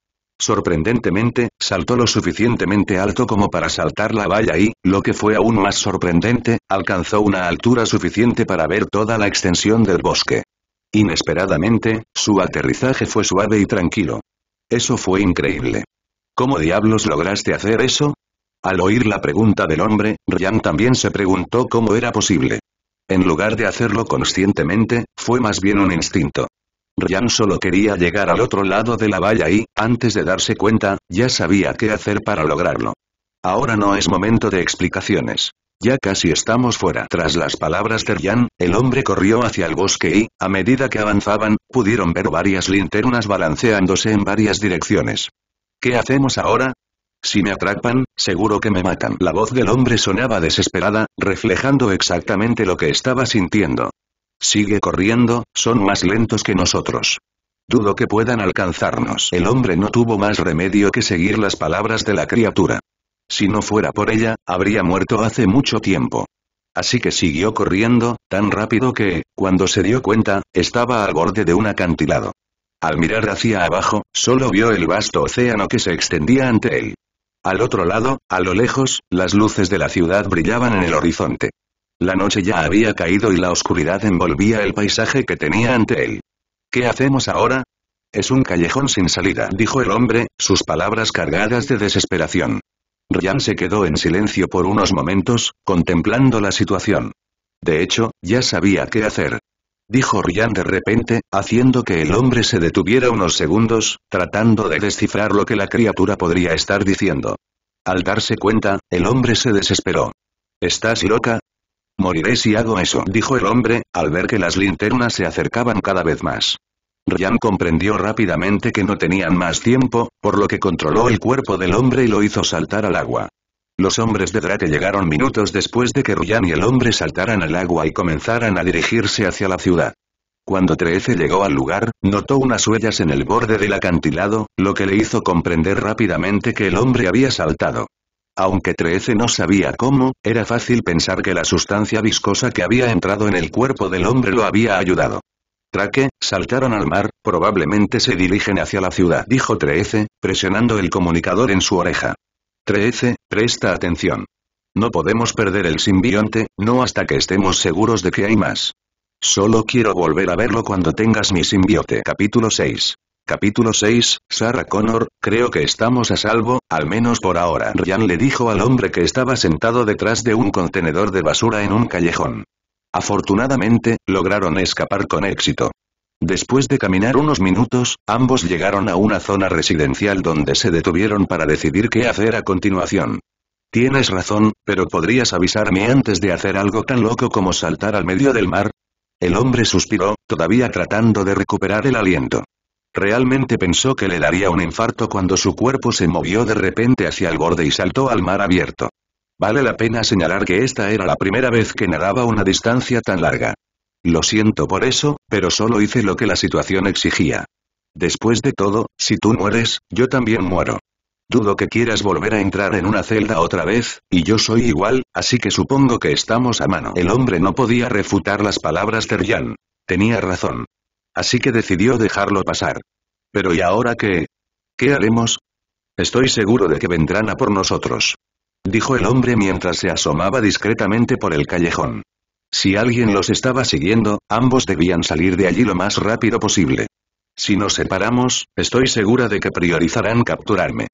Sorprendentemente, saltó lo suficientemente alto como para saltar la valla y, lo que fue aún más sorprendente, alcanzó una altura suficiente para ver toda la extensión del bosque. Inesperadamente, su aterrizaje fue suave y tranquilo. Eso fue increíble. ¿Cómo diablos lograste hacer eso? Al oír la pregunta del hombre, Ryan también se preguntó cómo era posible. En lugar de hacerlo conscientemente, fue más bien un instinto. Ryan solo quería llegar al otro lado de la valla y, antes de darse cuenta, ya sabía qué hacer para lograrlo. Ahora no es momento de explicaciones. Ya casi estamos fuera. Tras las palabras de Ryan, el hombre corrió hacia el bosque y, a medida que avanzaban, pudieron ver varias linternas balanceándose en varias direcciones. ¿Qué hacemos ahora? Si me atrapan, seguro que me matan. La voz del hombre sonaba desesperada, reflejando exactamente lo que estaba sintiendo. Sigue corriendo, son más lentos que nosotros. Dudo que puedan alcanzarnos. El hombre no tuvo más remedio que seguir las palabras de la criatura. Si no fuera por ella, habría muerto hace mucho tiempo. Así que siguió corriendo, tan rápido que, cuando se dio cuenta, estaba al borde de un acantilado. Al mirar hacia abajo, solo vio el vasto océano que se extendía ante él. Al otro lado, a lo lejos, las luces de la ciudad brillaban en el horizonte. La noche ya había caído y la oscuridad envolvía el paisaje que tenía ante él. ¿Qué hacemos ahora? Es un callejón sin salida, dijo el hombre, sus palabras cargadas de desesperación. Ryan se quedó en silencio por unos momentos, contemplando la situación. De hecho, ya sabía qué hacer. Dijo Ryan de repente, haciendo que el hombre se detuviera unos segundos, tratando de descifrar lo que la criatura podría estar diciendo. Al darse cuenta, el hombre se desesperó. ¿Estás loca? Moriré si hago eso, dijo el hombre, al ver que las linternas se acercaban cada vez más. Ryan comprendió rápidamente que no tenían más tiempo, por lo que controló el cuerpo del hombre y lo hizo saltar al agua. Los hombres de Drake llegaron minutos después de que Ryan y el hombre saltaran al agua y comenzaran a dirigirse hacia la ciudad. Cuando 13 llegó al lugar, notó unas huellas en el borde del acantilado, lo que le hizo comprender rápidamente que el hombre había saltado. Aunque 13 no sabía cómo, era fácil pensar que la sustancia viscosa que había entrado en el cuerpo del hombre lo había ayudado. Drake, saltaron al mar, probablemente se dirigen hacia la ciudad, dijo 13, presionando el comunicador en su oreja. 13, presta atención. No podemos perder el simbionte, no hasta que estemos seguros de que hay más. Solo quiero volver a verlo cuando tengas mi simbiote. Capítulo 6. Capítulo 6, Sarah Connor, creo que estamos a salvo, al menos por ahora. Ryan le dijo al hombre que estaba sentado detrás de un contenedor de basura en un callejón. Afortunadamente, lograron escapar con éxito. Después de caminar unos minutos, ambos llegaron a una zona residencial donde se detuvieron para decidir qué hacer a continuación. Tienes razón, pero ¿podrías avisarme antes de hacer algo tan loco como saltar al medio del mar? El hombre suspiró, todavía tratando de recuperar el aliento. Realmente pensó que le daría un infarto cuando su cuerpo se movió de repente hacia el borde y saltó al mar abierto. Vale la pena señalar que esta era la primera vez que nadaba una distancia tan larga. Lo siento por eso, pero solo hice lo que la situación exigía. Después de todo, si tú mueres, yo también muero. Dudo que quieras volver a entrar en una celda otra vez, y yo soy igual, así que supongo que estamos a mano. El hombre no podía refutar las palabras de Ryan. Tenía razón. Así que decidió dejarlo pasar. Pero ¿y ahora qué? ¿Qué haremos? Estoy seguro de que vendrán a por nosotros. Dijo el hombre mientras se asomaba discretamente por el callejón. Si alguien los estaba siguiendo, ambos debían salir de allí lo más rápido posible. Si nos separamos, estoy segura de que priorizarán capturarme.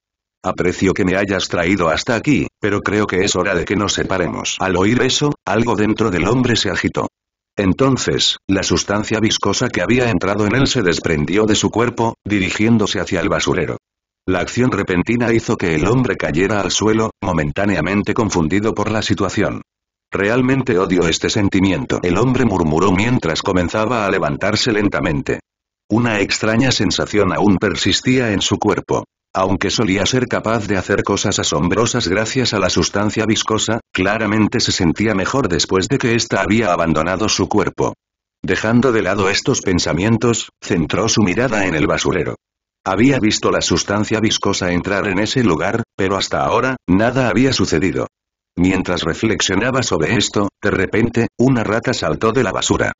Aprecio que me hayas traído hasta aquí, pero creo que es hora de que nos separemos. Al oír eso, algo dentro del hombre se agitó. Entonces, la sustancia viscosa que había entrado en él se desprendió de su cuerpo, dirigiéndose hacia el basurero. La acción repentina hizo que el hombre cayera al suelo, momentáneamente confundido por la situación. Realmente odio este sentimiento, el hombre murmuró mientras comenzaba a levantarse lentamente. Una extraña sensación aún persistía en su cuerpo. Aunque solía ser capaz de hacer cosas asombrosas gracias a la sustancia viscosa, claramente se sentía mejor después de que ésta había abandonado su cuerpo. Dejando de lado estos pensamientos, centró su mirada en el basurero. Había visto la sustancia viscosa entrar en ese lugar, pero hasta ahora, nada había sucedido. Mientras reflexionaba sobre esto, de repente, una rata saltó de la basura.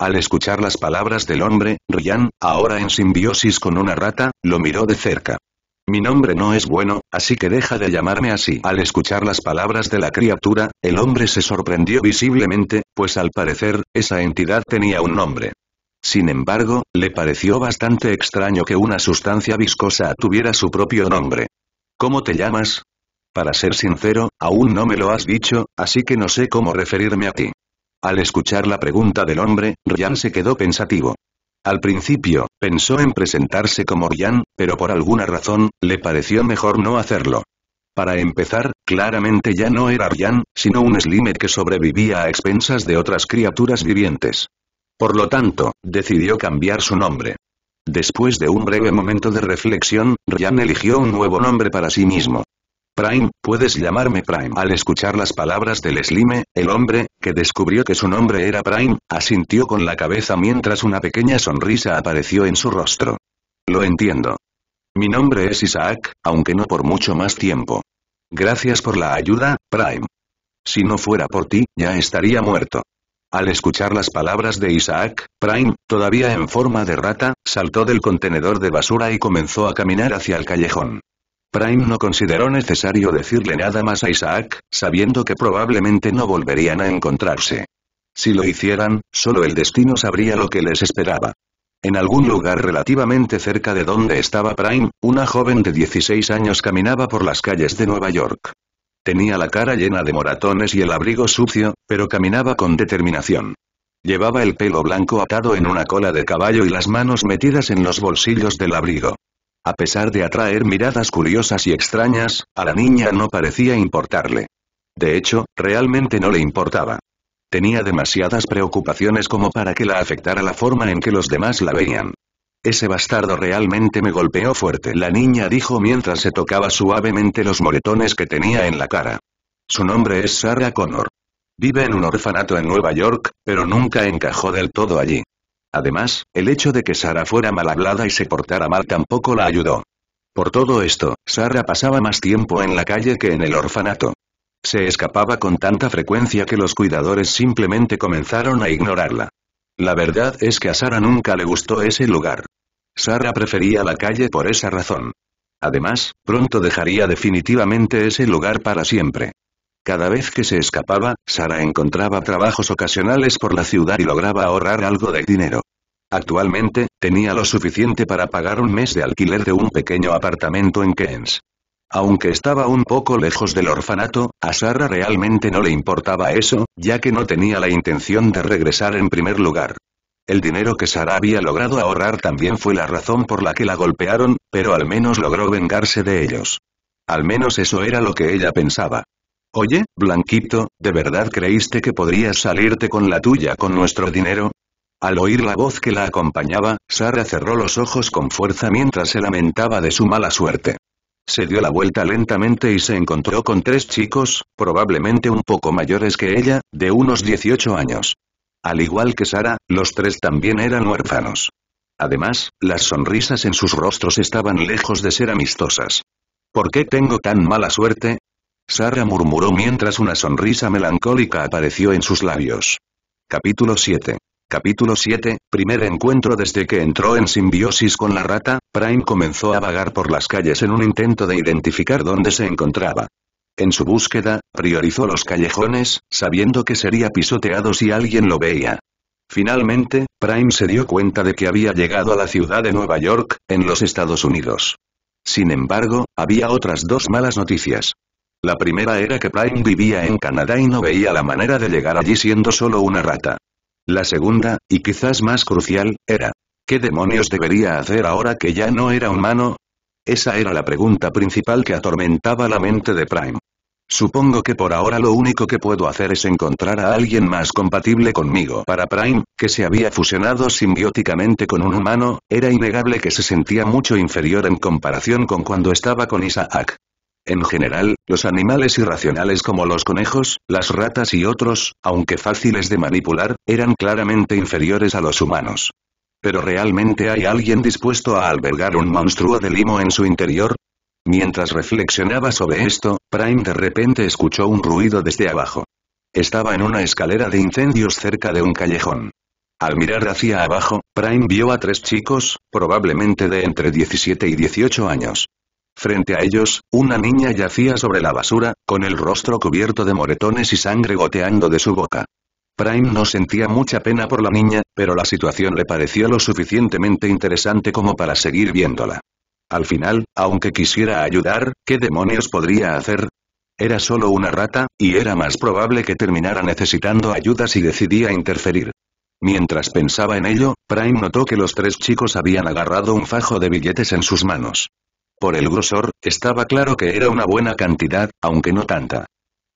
Al escuchar las palabras del hombre, Ryan, ahora en simbiosis con una rata, lo miró de cerca. Mi nombre no es bueno, así que deja de llamarme así. Al escuchar las palabras de la criatura, el hombre se sorprendió visiblemente, pues al parecer, esa entidad tenía un nombre. Sin embargo, le pareció bastante extraño que una sustancia viscosa tuviera su propio nombre. ¿Cómo te llamas? Para ser sincero, aún no me lo has dicho, así que no sé cómo referirme a ti. Al escuchar la pregunta del hombre, Ryan se quedó pensativo. Al principio, pensó en presentarse como Ryan, pero por alguna razón, le pareció mejor no hacerlo. Para empezar, claramente ya no era Ryan, sino un Slimer que sobrevivía a expensas de otras criaturas vivientes. Por lo tanto, decidió cambiar su nombre. Después de un breve momento de reflexión, Ryan eligió un nuevo nombre para sí mismo. Prime, puedes llamarme Prime. Al escuchar las palabras del Slime, el hombre, que descubrió que su nombre era Prime, asintió con la cabeza mientras una pequeña sonrisa apareció en su rostro. Lo entiendo. Mi nombre es Isaac, aunque no por mucho más tiempo. Gracias por la ayuda, Prime. Si no fuera por ti, ya estaría muerto. Al escuchar las palabras de Isaac, Prime, todavía en forma de rata, saltó del contenedor de basura y comenzó a caminar hacia el callejón. Prime no consideró necesario decirle nada más a Isaac, sabiendo que probablemente no volverían a encontrarse. Si lo hicieran, solo el destino sabría lo que les esperaba. En algún lugar relativamente cerca de donde estaba Prime, una joven de 16 años caminaba por las calles de Nueva York. Tenía la cara llena de moratones y el abrigo sucio, pero caminaba con determinación. Llevaba el pelo blanco atado en una cola de caballo y las manos metidas en los bolsillos del abrigo. A pesar de atraer miradas curiosas y extrañas, a la niña no parecía importarle. De hecho, realmente no le importaba. Tenía demasiadas preocupaciones como para que la afectara la forma en que los demás la veían. Ese bastardo realmente me golpeó fuerte, la niña dijo mientras se tocaba suavemente los moretones que tenía en la cara. Su nombre es Sarah Connor. Vive en un orfanato en Nueva York, pero nunca encajó del todo allí. Además, el hecho de que Sarah fuera mal hablada y se portara mal tampoco la ayudó. Por todo esto, Sarah pasaba más tiempo en la calle que en el orfanato. Se escapaba con tanta frecuencia que los cuidadores simplemente comenzaron a ignorarla. La verdad es que a Sarah nunca le gustó ese lugar. Sarah prefería la calle por esa razón. Además, pronto dejaría definitivamente ese lugar para siempre. Cada vez que se escapaba, Sarah encontraba trabajos ocasionales por la ciudad y lograba ahorrar algo de dinero. Actualmente, tenía lo suficiente para pagar un mes de alquiler de un pequeño apartamento en Queens. Aunque estaba un poco lejos del orfanato, a Sarah realmente no le importaba eso, ya que no tenía la intención de regresar en primer lugar. El dinero que Sarah había logrado ahorrar también fue la razón por la que la golpearon, pero al menos logró vengarse de ellos. Al menos eso era lo que ella pensaba. Oye, Blanquito, ¿de verdad creíste que podrías salirte con la tuya con nuestro dinero? Al oír la voz que la acompañaba, Sarah cerró los ojos con fuerza mientras se lamentaba de su mala suerte. Se dio la vuelta lentamente y se encontró con 3 chicos, probablemente un poco mayores que ella, de unos 18 años. Al igual que Sarah, los 3 también eran huérfanos. Además, las sonrisas en sus rostros estaban lejos de ser amistosas. ¿Por qué tengo tan mala suerte? Sarah murmuró mientras una sonrisa melancólica apareció en sus labios. Capítulo 7. Capítulo 7, primer encuentro. Desde que entró en simbiosis con la rata, Prime comenzó a vagar por las calles en un intento de identificar dónde se encontraba. En su búsqueda, priorizó los callejones, sabiendo que sería pisoteado si alguien lo veía. Finalmente, Prime se dio cuenta de que había llegado a la ciudad de Nueva York, en los Estados Unidos. Sin embargo, había otras 2 malas noticias. La primera era que Prime vivía en Canadá y no veía la manera de llegar allí siendo solo una rata. La segunda, y quizás más crucial, era: ¿qué demonios debería hacer ahora que ya no era humano? Esa era la pregunta principal que atormentaba la mente de Prime. Supongo que por ahora lo único que puedo hacer es encontrar a alguien más compatible conmigo. Para Prime, que se había fusionado simbióticamente con un humano, era innegable que se sentía mucho inferior en comparación con cuando estaba con Isaac. En general, los animales irracionales como los conejos, las ratas y otros, aunque fáciles de manipular, eran claramente inferiores a los humanos. ¿Pero realmente hay alguien dispuesto a albergar un monstruo de limo en su interior? Mientras reflexionaba sobre esto, Prime de repente escuchó un ruido desde abajo. Estaba en una escalera de incendios cerca de un callejón. Al mirar hacia abajo, Prime vio a 3 chicos, probablemente de entre 17 y 18 años. Frente a ellos, una niña yacía sobre la basura, con el rostro cubierto de moretones y sangre goteando de su boca. Prime no sentía mucha pena por la niña, pero la situación le pareció lo suficientemente interesante como para seguir viéndola. Al final, aunque quisiera ayudar, ¿qué demonios podría hacer? Era solo una rata, y era más probable que terminara necesitando ayuda si decidía interferir. Mientras pensaba en ello, Prime notó que los 3 chicos habían agarrado un fajo de billetes en sus manos. Por el grosor, estaba claro que era una buena cantidad, aunque no tanta.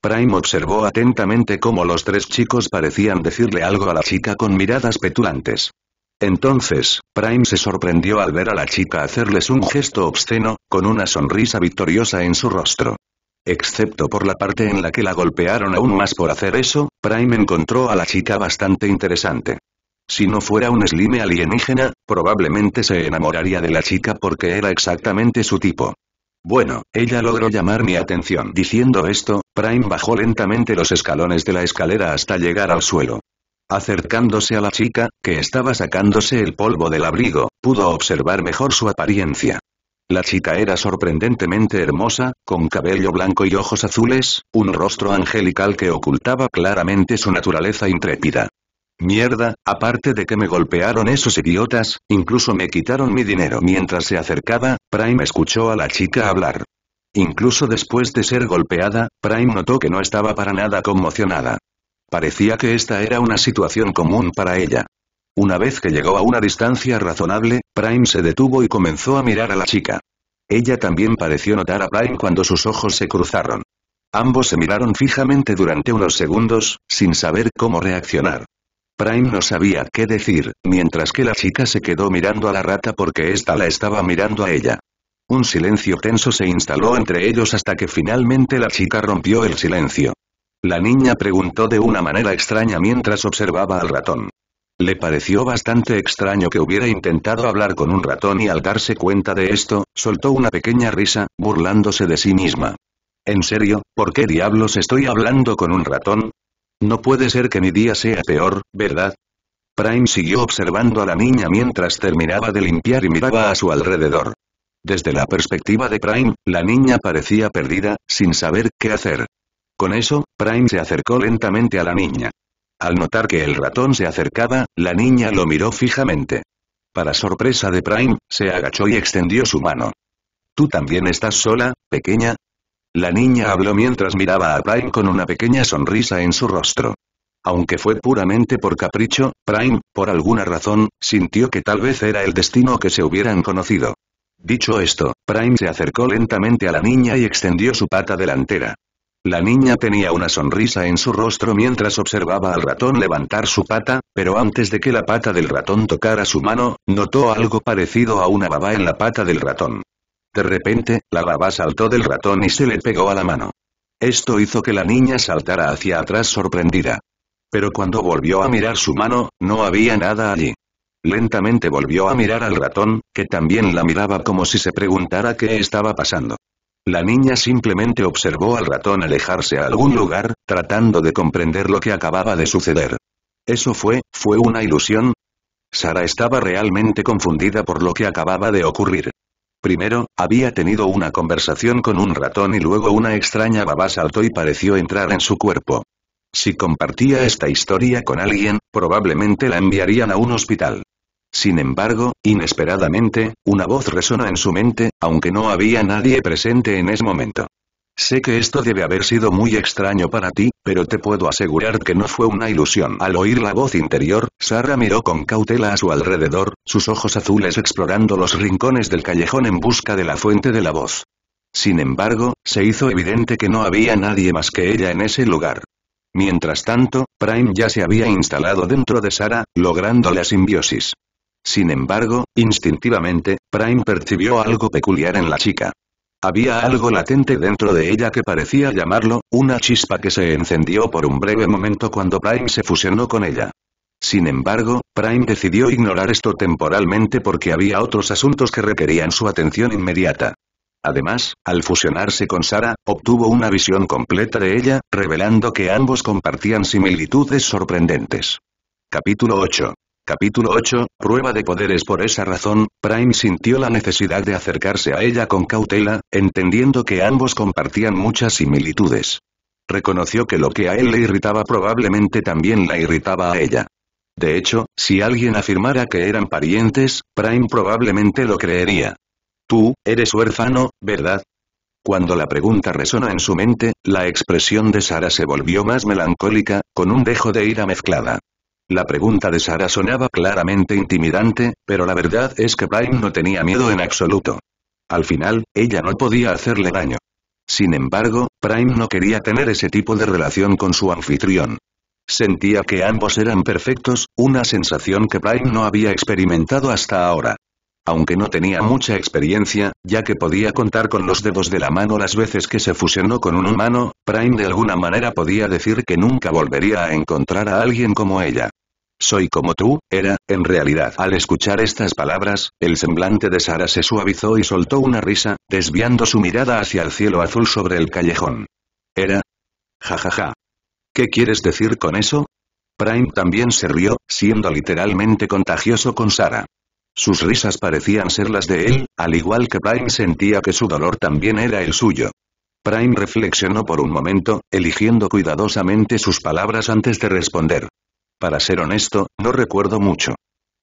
Prime observó atentamente cómo los 3 chicos parecían decirle algo a la chica con miradas petulantes. Entonces, Prime se sorprendió al ver a la chica hacerles un gesto obsceno, con una sonrisa victoriosa en su rostro. Excepto por la parte en la que la golpearon aún más por hacer eso, Prime encontró a la chica bastante interesante. Si no fuera un slime alienígena, probablemente se enamoraría de la chica porque era exactamente su tipo. Bueno, ella logró llamar mi atención. Diciendo esto, Prime bajó lentamente los escalones de la escalera hasta llegar al suelo. Acercándose a la chica, que estaba sacándose el polvo del abrigo, pudo observar mejor su apariencia. La chica era sorprendentemente hermosa, con cabello blanco y ojos azules, un rostro angelical que ocultaba claramente su naturaleza intrépida. Mierda, aparte de que me golpearon esos idiotas, incluso me quitaron mi dinero. Mientras se acercaba, Prime escuchó a la chica hablar. Incluso después de ser golpeada, Prime notó que no estaba para nada conmocionada. Parecía que esta era una situación común para ella. Una vez que llegó a una distancia razonable, Prime se detuvo y comenzó a mirar a la chica. Ella también pareció notar a Prime cuando sus ojos se cruzaron. Ambos se miraron fijamente durante unos segundos, sin saber cómo reaccionar. Prime no sabía qué decir, mientras que la chica se quedó mirando a la rata porque ésta la estaba mirando a ella. Un silencio tenso se instaló entre ellos hasta que finalmente la chica rompió el silencio. La niña preguntó de una manera extraña mientras observaba al ratón. Le pareció bastante extraño que hubiera intentado hablar con un ratón y al darse cuenta de esto, soltó una pequeña risa, burlándose de sí misma. ¿En serio? ¿Por qué diablos estoy hablando con un ratón? No puede ser que mi día sea peor, ¿verdad? Prime siguió observando a la niña mientras terminaba de limpiar y miraba a su alrededor. Desde la perspectiva de Prime, la niña parecía perdida, sin saber qué hacer. Con eso, Prime se acercó lentamente a la niña. Al notar que el ratón se acercaba, la niña lo miró fijamente. Para sorpresa de Prime, se agachó y extendió su mano. ¿Tú también estás sola, pequeña? La niña habló mientras miraba a Prime con una pequeña sonrisa en su rostro. Aunque fue puramente por capricho, Prime, por alguna razón, sintió que tal vez era el destino que se hubieran conocido. Dicho esto, Prime se acercó lentamente a la niña y extendió su pata delantera. La niña tenía una sonrisa en su rostro mientras observaba al ratón levantar su pata, pero antes de que la pata del ratón tocara su mano, notó algo parecido a una baba en la pata del ratón. De repente, la baba saltó del ratón y se le pegó a la mano. Esto hizo que la niña saltara hacia atrás sorprendida. Pero cuando volvió a mirar su mano, no había nada allí. Lentamente volvió a mirar al ratón, que también la miraba como si se preguntara qué estaba pasando. La niña simplemente observó al ratón alejarse a algún lugar, tratando de comprender lo que acababa de suceder. ¿Eso fue una ilusión? Sara estaba realmente confundida por lo que acababa de ocurrir. Primero, había tenido una conversación con un ratón y luego una extraña baba saltó y pareció entrar en su cuerpo. Si compartía esta historia con alguien, probablemente la enviarían a un hospital. Sin embargo, inesperadamente, una voz resonó en su mente, aunque no había nadie presente en ese momento. Sé que esto debe haber sido muy extraño para ti, pero te puedo asegurar que no fue una ilusión. Al oír la voz interior, Sara miró con cautela a su alrededor, sus ojos azules explorando los rincones del callejón en busca de la fuente de la voz. Sin embargo, se hizo evidente que no había nadie más que ella en ese lugar. Mientras tanto, Prime ya se había instalado dentro de Sara, logrando la simbiosis. Sin embargo, instintivamente, Prime percibió algo peculiar en la chica. Había algo latente dentro de ella que parecía llamarlo, una chispa que se encendió por un breve momento cuando Prime se fusionó con ella. Sin embargo, Prime decidió ignorar esto temporalmente porque había otros asuntos que requerían su atención inmediata. Además, al fusionarse con Sara, obtuvo una visión completa de ella, revelando que ambos compartían similitudes sorprendentes. Capítulo 8. Capítulo 8, Prueba de poderes. Por esa razón, Prime sintió la necesidad de acercarse a ella con cautela, entendiendo que ambos compartían muchas similitudes. Reconoció que lo que a él le irritaba probablemente también la irritaba a ella. De hecho, si alguien afirmara que eran parientes, Prime probablemente lo creería. Tú, eres huérfano, ¿verdad? Cuando la pregunta resonó en su mente, la expresión de Sara se volvió más melancólica, con un dejo de ira mezclada. La pregunta de Sara sonaba claramente intimidante, pero la verdad es que Prime no tenía miedo en absoluto. Al final, ella no podía hacerle daño. Sin embargo, Prime no quería tener ese tipo de relación con su anfitrión. Sentía que ambos eran perfectos, una sensación que Prime no había experimentado hasta ahora. Aunque no tenía mucha experiencia, ya que podía contar con los dedos de la mano las veces que se fusionó con un humano, Prime de alguna manera podía decir que nunca volvería a encontrar a alguien como ella. Soy como tú, en realidad. Al escuchar estas palabras, el semblante de Sara se suavizó y soltó una risa, desviando su mirada hacia el cielo azul sobre el callejón. Era... jajaja. ¿Qué quieres decir con eso? Prime también se rió, siendo literalmente contagioso con Sarah. Sus risas parecían ser las de él, al igual que Prime sentía que su dolor también era el suyo. Prime reflexionó por un momento, eligiendo cuidadosamente sus palabras antes de responder. Para ser honesto, no recuerdo mucho.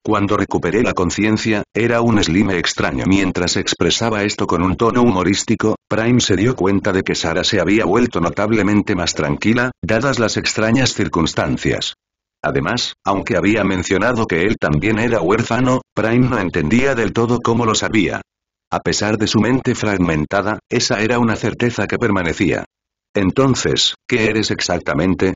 Cuando recuperé la conciencia, era un Slime extraño. Mientras expresaba esto con un tono humorístico, Prime se dio cuenta de que Sarah se había vuelto notablemente más tranquila, dadas las extrañas circunstancias. Además, aunque había mencionado que él también era huérfano, Prime no entendía del todo cómo lo sabía. A pesar de su mente fragmentada, esa era una certeza que permanecía. Entonces, ¿qué eres exactamente?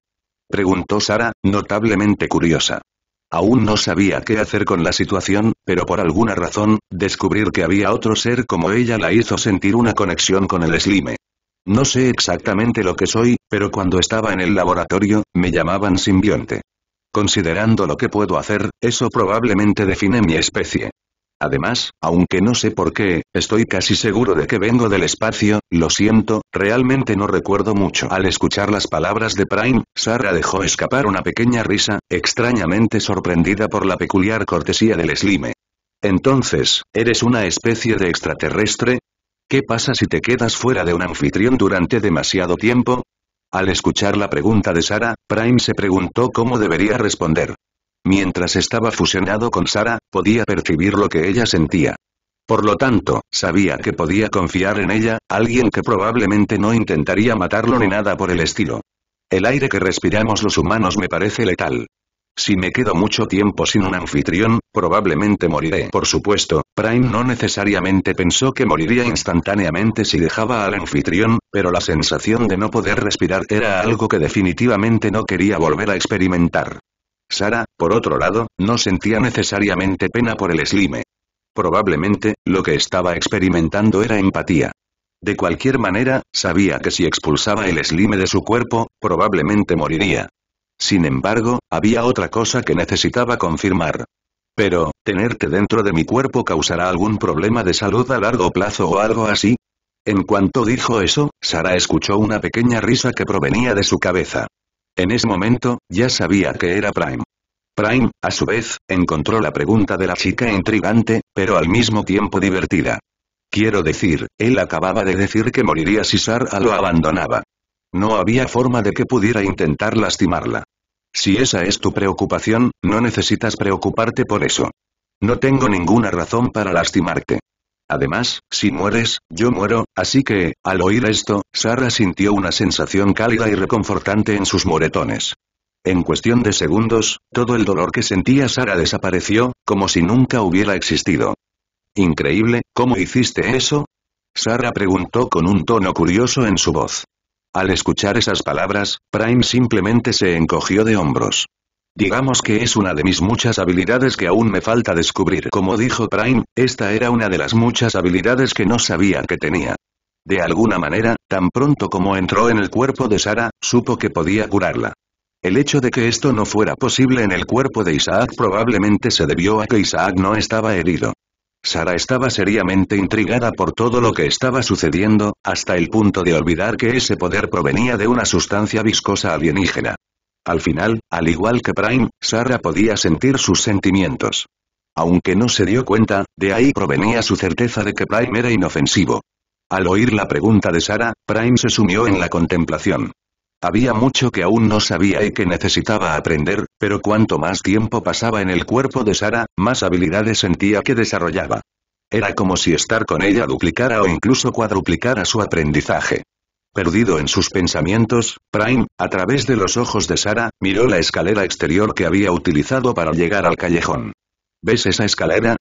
Preguntó Sarah, notablemente curiosa. Aún no sabía qué hacer con la situación, pero por alguna razón, descubrir que había otro ser como ella la hizo sentir una conexión con el Slime. No sé exactamente lo que soy, pero cuando estaba en el laboratorio, me llamaban simbionte. Considerando lo que puedo hacer, eso probablemente define mi especie. Además, aunque no sé por qué, estoy casi seguro de que vengo del espacio, lo siento, realmente no recuerdo mucho. Al escuchar las palabras de Prime, Sarah dejó escapar una pequeña risa, extrañamente sorprendida por la peculiar cortesía del Slime. Entonces, ¿eres una especie de extraterrestre? ¿Qué pasa si te quedas fuera de un anfitrión durante demasiado tiempo? Al escuchar la pregunta de Sarah, Prime se preguntó cómo debería responder. Mientras estaba fusionado con Sarah, podía percibir lo que ella sentía. Por lo tanto, sabía que podía confiar en ella, alguien que probablemente no intentaría matarlo ni nada por el estilo. El aire que respiramos los humanos me parece letal. Si me quedo mucho tiempo sin un anfitrión, probablemente moriré. Por supuesto, Prime no necesariamente pensó que moriría instantáneamente si dejaba al anfitrión, pero la sensación de no poder respirar era algo que definitivamente no quería volver a experimentar. Sarah, por otro lado, no sentía necesariamente pena por el Slime. Probablemente, lo que estaba experimentando era empatía. De cualquier manera, sabía que si expulsaba el Slime de su cuerpo, probablemente moriría. Sin embargo, había otra cosa que necesitaba confirmar. Pero, ¿tenerte dentro de mi cuerpo causará algún problema de salud a largo plazo o algo así? En cuanto dijo eso, Sarah escuchó una pequeña risa que provenía de su cabeza. En ese momento, ya sabía que era Prime. Prime, a su vez, encontró la pregunta de la chica intrigante, pero al mismo tiempo divertida. Quiero decir, él acababa de decir que moriría si Sarah lo abandonaba. No había forma de que pudiera intentar lastimarla. Si esa es tu preocupación, no necesitas preocuparte por eso. No tengo ninguna razón para lastimarte. Además, si mueres, yo muero, así que, al oír esto, Sarah sintió una sensación cálida y reconfortante en sus moretones. En cuestión de segundos, todo el dolor que sentía Sarah desapareció, como si nunca hubiera existido. Increíble, ¿cómo hiciste eso? Sarah preguntó con un tono curioso en su voz. Al escuchar esas palabras, Prime simplemente se encogió de hombros. Digamos que es una de mis muchas habilidades que aún me falta descubrir. Como dijo Prime, esta era una de las muchas habilidades que no sabía que tenía. De alguna manera, tan pronto como entró en el cuerpo de Sarah, supo que podía curarla. El hecho de que esto no fuera posible en el cuerpo de Isaac probablemente se debió a que Isaac no estaba herido. Sarah estaba seriamente intrigada por todo lo que estaba sucediendo, hasta el punto de olvidar que ese poder provenía de una sustancia viscosa alienígena. Al final, al igual que Prime, Sarah podía sentir sus sentimientos. Aunque no se dio cuenta, de ahí provenía su certeza de que Prime era inofensivo. Al oír la pregunta de Sarah, Prime se sumió en la contemplación. Había mucho que aún no sabía y que necesitaba aprender, pero cuanto más tiempo pasaba en el cuerpo de Sarah, más habilidades sentía que desarrollaba. Era como si estar con ella duplicara o incluso cuadruplicara su aprendizaje. Perdido en sus pensamientos, Prime, a través de los ojos de Sarah, miró la escalera exterior que había utilizado para llegar al callejón. ¿Ves esa escalera?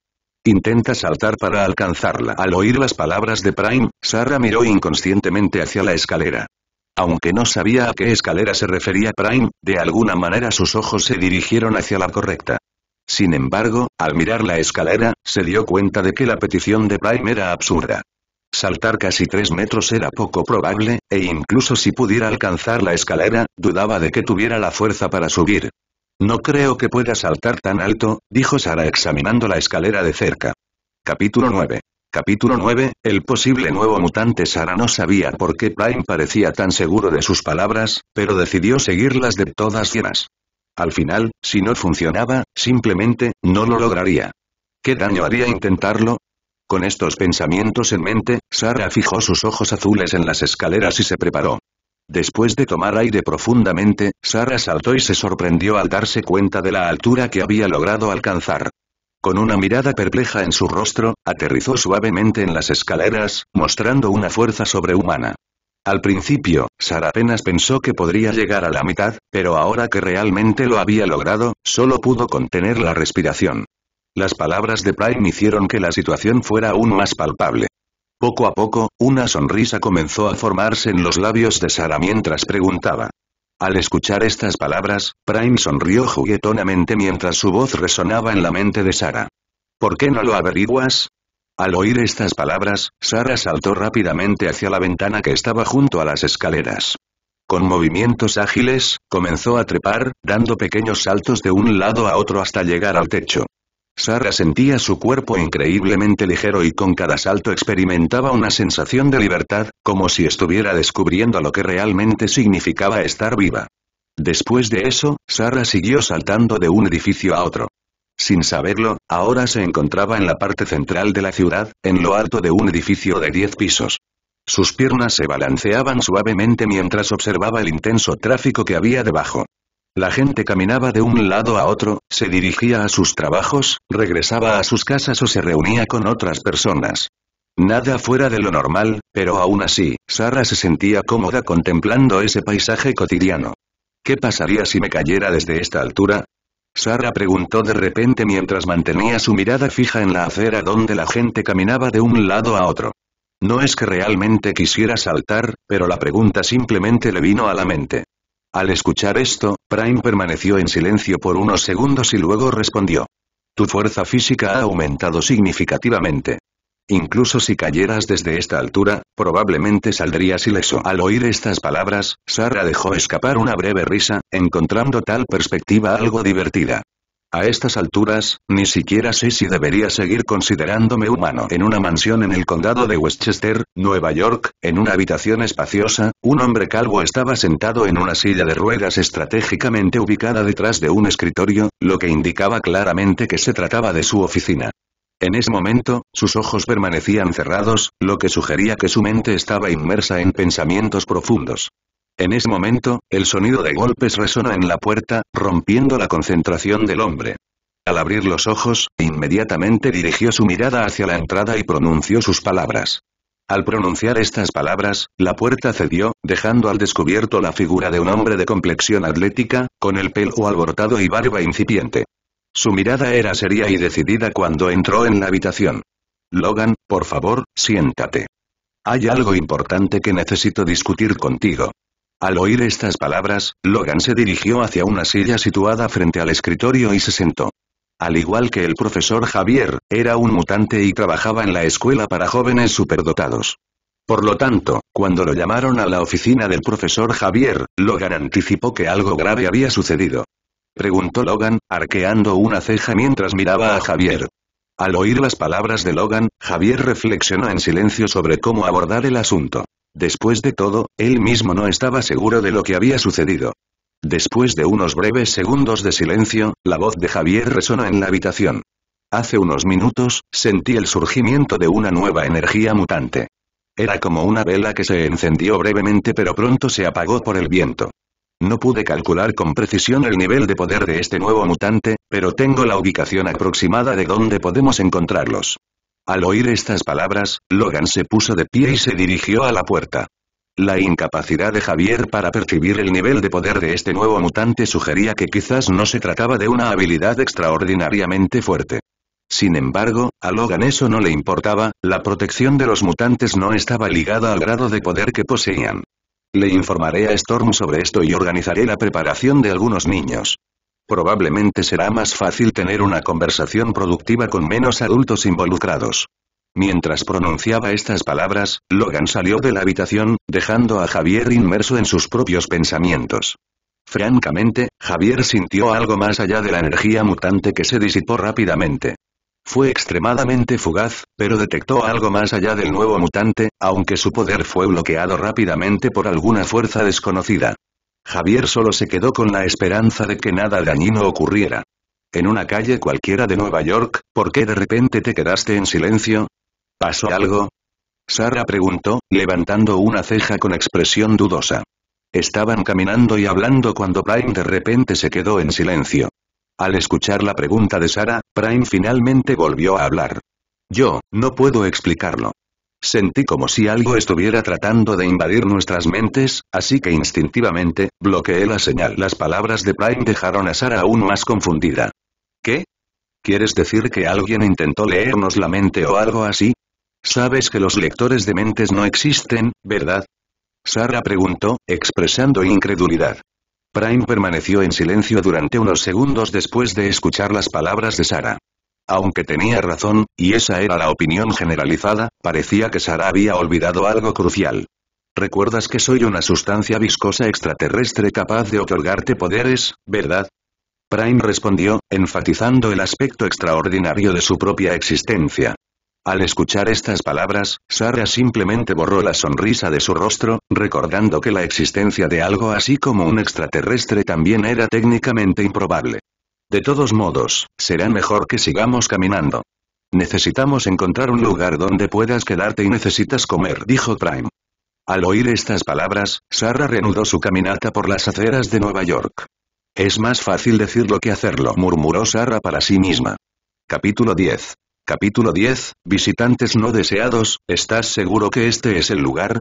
Intenta saltar para alcanzarla. Al oír las palabras de Prime, Sarah miró inconscientemente hacia la escalera. Aunque no sabía a qué escalera se refería Prime, de alguna manera sus ojos se dirigieron hacia la correcta. Sin embargo, al mirar la escalera, se dio cuenta de que la petición de Prime era absurda. Saltar casi 3 metros era poco probable, e incluso si pudiera alcanzar la escalera, dudaba de que tuviera la fuerza para subir. No creo que pueda saltar tan alto, dijo Sarah examinando la escalera de cerca. Capítulo 9. Capítulo 9, el posible nuevo mutante. Sarah no sabía por qué Prime parecía tan seguro de sus palabras, pero decidió seguirlas de todas llenas. Al final, si no funcionaba, simplemente, no lo lograría. ¿Qué daño haría intentarlo? Con estos pensamientos en mente, Sarah fijó sus ojos azules en las escaleras y se preparó. Después de tomar aire profundamente, Sarah saltó y se sorprendió al darse cuenta de la altura que había logrado alcanzar. Con una mirada perpleja en su rostro, aterrizó suavemente en las escaleras, mostrando una fuerza sobrehumana. Al principio, Sarah apenas pensó que podría llegar a la mitad, pero ahora que realmente lo había logrado, solo pudo contener la respiración. Las palabras de Prime hicieron que la situación fuera aún más palpable. Poco a poco, una sonrisa comenzó a formarse en los labios de Sarah mientras preguntaba. Al escuchar estas palabras, Prime sonrió juguetonamente mientras su voz resonaba en la mente de Sarah. ¿Por qué no lo averiguas? Al oír estas palabras, Sarah saltó rápidamente hacia la ventana que estaba junto a las escaleras. Con movimientos ágiles, comenzó a trepar, dando pequeños saltos de un lado a otro hasta llegar al techo. Sarah sentía su cuerpo increíblemente ligero y con cada salto experimentaba una sensación de libertad, como si estuviera descubriendo lo que realmente significaba estar viva. Después de eso, Sarah siguió saltando de un edificio a otro. Sin saberlo, ahora se encontraba en la parte central de la ciudad, en lo alto de un edificio de 10 pisos. Sus piernas se balanceaban suavemente mientras observaba el intenso tráfico que había debajo. La gente caminaba de un lado a otro, se dirigía a sus trabajos, regresaba a sus casas o se reunía con otras personas. Nada fuera de lo normal, pero aún así, Sarah se sentía cómoda contemplando ese paisaje cotidiano. ¿Qué pasaría si me cayera desde esta altura? Sarah preguntó de repente mientras mantenía su mirada fija en la acera donde la gente caminaba de un lado a otro. No es que realmente quisiera saltar, pero la pregunta simplemente le vino a la mente. Al escuchar esto, Prime permaneció en silencio por unos segundos y luego respondió. Tu fuerza física ha aumentado significativamente. Incluso si cayeras desde esta altura, probablemente saldrías ileso. Al oír estas palabras, Sarah dejó escapar una breve risa, encontrando tal perspectiva algo divertida. A estas alturas, ni siquiera sé si debería seguir considerándome humano. En una mansión en el condado de Westchester, Nueva York, en una habitación espaciosa, un hombre calvo estaba sentado en una silla de ruedas estratégicamente ubicada detrás de un escritorio, lo que indicaba claramente que se trataba de su oficina. En ese momento, sus ojos permanecían cerrados, lo que sugería que su mente estaba inmersa en pensamientos profundos. En ese momento, el sonido de golpes resonó en la puerta, rompiendo la concentración del hombre. Al abrir los ojos, inmediatamente dirigió su mirada hacia la entrada y pronunció sus palabras. Al pronunciar estas palabras, la puerta cedió, dejando al descubierto la figura de un hombre de complexión atlética, con el pelo alborotado y barba incipiente. Su mirada era seria y decidida cuando entró en la habitación. Logan, por favor, siéntate. Hay algo importante que necesito discutir contigo. Al oír estas palabras, Logan se dirigió hacia una silla situada frente al escritorio y se sentó. Al igual que el profesor Javier, era un mutante y trabajaba en la escuela para jóvenes superdotados. Por lo tanto, cuando lo llamaron a la oficina del profesor Javier, Logan anticipó que algo grave había sucedido. Preguntó Logan, arqueando una ceja mientras miraba a Javier. Al oír las palabras de Logan, Javier reflexionó en silencio sobre cómo abordar el asunto. Después de todo, él mismo no estaba seguro de lo que había sucedido. Después de unos breves segundos de silencio, la voz de Javier resonó en la habitación. Hace unos minutos, sentí el surgimiento de una nueva energía mutante. Era como una vela que se encendió brevemente pero pronto se apagó por el viento. No pude calcular con precisión el nivel de poder de este nuevo mutante, pero tengo la ubicación aproximada de dónde podemos encontrarlos. Al oír estas palabras, Logan se puso de pie y se dirigió a la puerta. La incapacidad de Javier para percibir el nivel de poder de este nuevo mutante sugería que quizás no se trataba de una habilidad extraordinariamente fuerte. Sin embargo, a Logan eso no le importaba, la protección de los mutantes no estaba ligada al grado de poder que poseían. Le informaré a Storm sobre esto y organizaré la preparación de algunos niños. Probablemente será más fácil tener una conversación productiva con menos adultos involucrados. Mientras pronunciaba estas palabras, Logan salió de la habitación, dejando a Javier inmerso en sus propios pensamientos. Francamente, Javier sintió algo más allá de la energía mutante que se disipó rápidamente. Fue extremadamente fugaz, pero detectó algo más allá del nuevo mutante, aunque su poder fue bloqueado rápidamente por alguna fuerza desconocida. Javier solo se quedó con la esperanza de que nada dañino ocurriera. En una calle cualquiera de Nueva York, ¿por qué de repente te quedaste en silencio? ¿Pasó algo? Sara preguntó, levantando una ceja con expresión dudosa. Estaban caminando y hablando cuando Prime de repente se quedó en silencio. Al escuchar la pregunta de Sara, Prime finalmente volvió a hablar. Yo, no puedo explicarlo. Sentí como si algo estuviera tratando de invadir nuestras mentes, así que instintivamente, bloqueé la señal. Las palabras de Prime dejaron a Sara aún más confundida. ¿Qué? ¿Quieres decir que alguien intentó leernos la mente o algo así? Sabes que los lectores de mentes no existen, ¿verdad? Sara preguntó, expresando incredulidad. Prime permaneció en silencio durante unos segundos después de escuchar las palabras de Sara. Aunque tenía razón, y esa era la opinión generalizada, parecía que Sara había olvidado algo crucial. ¿Recuerdas que soy una sustancia viscosa extraterrestre capaz de otorgarte poderes, verdad? Prime respondió, enfatizando el aspecto extraordinario de su propia existencia. Al escuchar estas palabras, Sara simplemente borró la sonrisa de su rostro, recordando que la existencia de algo así como un extraterrestre también era técnicamente improbable. De todos modos, será mejor que sigamos caminando. Necesitamos encontrar un lugar donde puedas quedarte y necesitas comer, dijo Prime. Al oír estas palabras, Sara reanudó su caminata por las aceras de Nueva York. Es más fácil decirlo que hacerlo, murmuró Sara para sí misma. Capítulo 10. Capítulo 10, visitantes no deseados, ¿estás seguro que este es el lugar?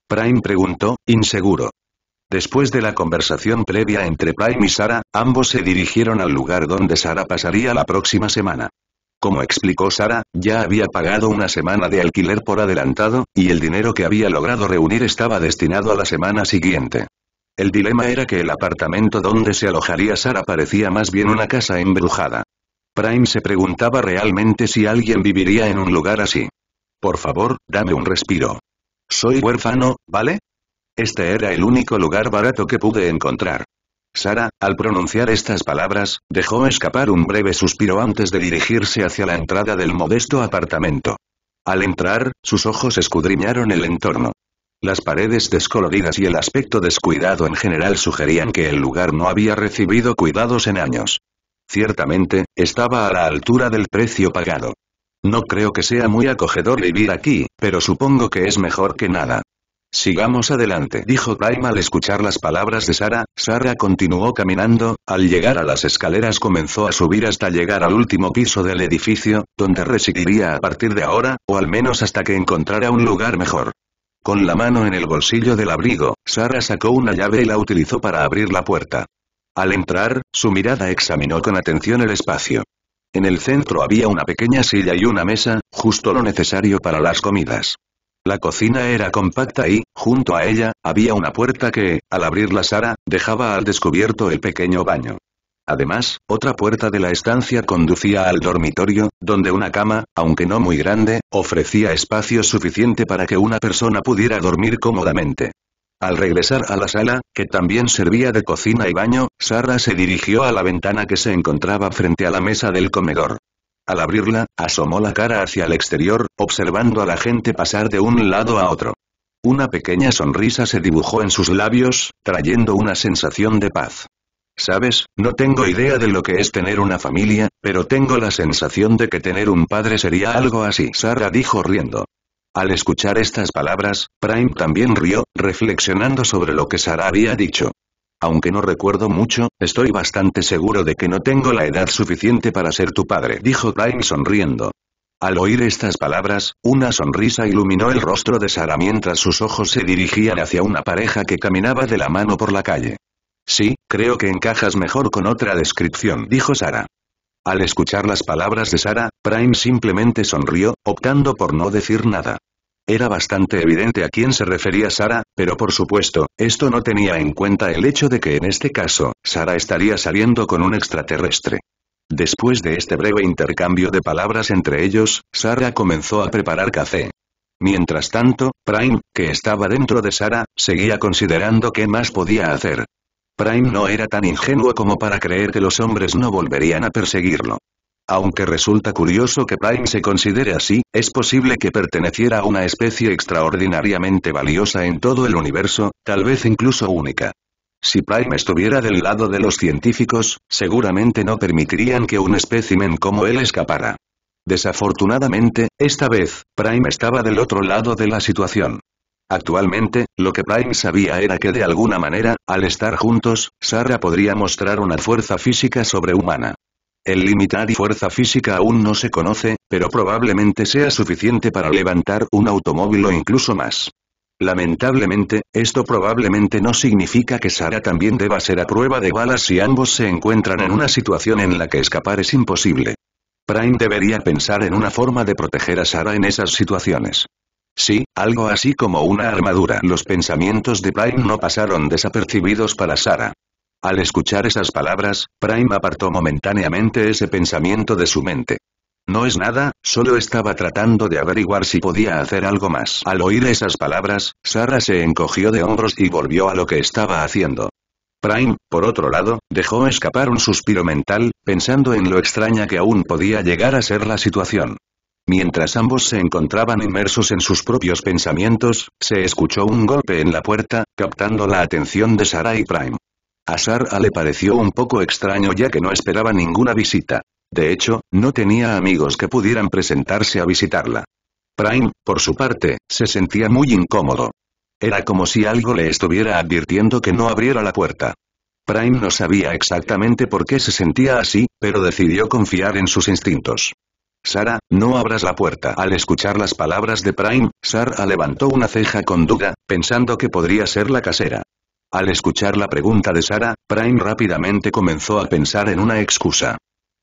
Prime preguntó, inseguro. Después de la conversación previa entre Prime y Sara, ambos se dirigieron al lugar donde Sara pasaría la próxima semana. Como explicó Sara, ya había pagado una semana de alquiler por adelantado, y el dinero que había logrado reunir estaba destinado a la semana siguiente. El dilema era que el apartamento donde se alojaría Sara parecía más bien una casa embrujada. Prime se preguntaba realmente si alguien viviría en un lugar así. Por favor, dame un respiro. Soy huérfano, ¿vale? Este era el único lugar barato que pude encontrar. Sara, al pronunciar estas palabras, dejó escapar un breve suspiro antes de dirigirse hacia la entrada del modesto apartamento. Al entrar, sus ojos escudriñaron el entorno. Las paredes descoloridas y el aspecto descuidado en general sugerían que el lugar no había recibido cuidados en años. Ciertamente, estaba a la altura del precio pagado. No creo que sea muy acogedor vivir aquí, pero supongo que es mejor que nada. Sigamos adelante, dijo Prime al escuchar las palabras de Sara. Sara continuó caminando, al llegar a las escaleras comenzó a subir hasta llegar al último piso del edificio, donde residiría a partir de ahora, o al menos hasta que encontrara un lugar mejor. Con la mano en el bolsillo del abrigo, Sara sacó una llave y la utilizó para abrir la puerta. Al entrar, su mirada examinó con atención el espacio. En el centro había una pequeña silla y una mesa, justo lo necesario para las comidas. La cocina era compacta y, junto a ella, había una puerta que, al abrirla Sara, dejaba al descubierto el pequeño baño. Además, otra puerta de la estancia conducía al dormitorio, donde una cama, aunque no muy grande, ofrecía espacio suficiente para que una persona pudiera dormir cómodamente. Al regresar a la sala, que también servía de cocina y baño, Sara se dirigió a la ventana que se encontraba frente a la mesa del comedor. Al abrirla, asomó la cara hacia el exterior, observando a la gente pasar de un lado a otro. Una pequeña sonrisa se dibujó en sus labios, trayendo una sensación de paz. ¿Sabes? No tengo idea de lo que es tener una familia, pero tengo la sensación de que tener un padre sería algo así, Sara dijo riendo. Al escuchar estas palabras, Prime también rió, reflexionando sobre lo que Sara había dicho. Aunque no recuerdo mucho, estoy bastante seguro de que no tengo la edad suficiente para ser tu padre, dijo Prime sonriendo. Al oír estas palabras, una sonrisa iluminó el rostro de Sara mientras sus ojos se dirigían hacia una pareja que caminaba de la mano por la calle. Sí, creo que encajas mejor con otra descripción, dijo Sara. Al escuchar las palabras de Sara, Prime simplemente sonrió, optando por no decir nada. Era bastante evidente a quién se refería Sara, pero por supuesto, esto no tenía en cuenta el hecho de que en este caso, Sara estaría saliendo con un extraterrestre. Después de este breve intercambio de palabras entre ellos, Sara comenzó a preparar café. Mientras tanto, Prime, que estaba dentro de Sara, seguía considerando qué más podía hacer. Prime no era tan ingenuo como para creer que los hombres no volverían a perseguirlo. Aunque resulta curioso que Prime se considere así, es posible que perteneciera a una especie extraordinariamente valiosa en todo el universo, tal vez incluso única. Si Prime estuviera del lado de los científicos, seguramente no permitirían que un espécimen como él escapara. Desafortunadamente, esta vez, Prime estaba del otro lado de la situación. Actualmente, lo que Prime sabía era que de alguna manera, al estar juntos, Sarah podría mostrar una fuerza física sobrehumana. El limitar y fuerza física aún no se conoce, pero probablemente sea suficiente para levantar un automóvil o incluso más. Lamentablemente, esto probablemente no significa que Sarah también deba ser a prueba de balas si ambos se encuentran en una situación en la que escapar es imposible. Prime debería pensar en una forma de proteger a Sarah en esas situaciones. Sí, algo así como una armadura. Los pensamientos de Prime no pasaron desapercibidos para Sarah. Al escuchar esas palabras, Prime apartó momentáneamente ese pensamiento de su mente. No es nada, solo estaba tratando de averiguar si podía hacer algo más. Al oír esas palabras, Sarah se encogió de hombros y volvió a lo que estaba haciendo. Prime, por otro lado, dejó escapar un suspiro mental, pensando en lo extraña que aún podía llegar a ser la situación. Mientras ambos se encontraban inmersos en sus propios pensamientos, se escuchó un golpe en la puerta, captando la atención de Sarah y Prime. A Sarah le pareció un poco extraño ya que no esperaba ninguna visita. De hecho, no tenía amigos que pudieran presentarse a visitarla. Prime, por su parte, se sentía muy incómodo. Era como si algo le estuviera advirtiendo que no abriera la puerta. Prime no sabía exactamente por qué se sentía así, pero decidió confiar en sus instintos. Sarah, no abras la puerta. Al escuchar las palabras de Prime, Sarah levantó una ceja con duda, pensando que podría ser la casera. Al escuchar la pregunta de Sarah, Prime rápidamente comenzó a pensar en una excusa.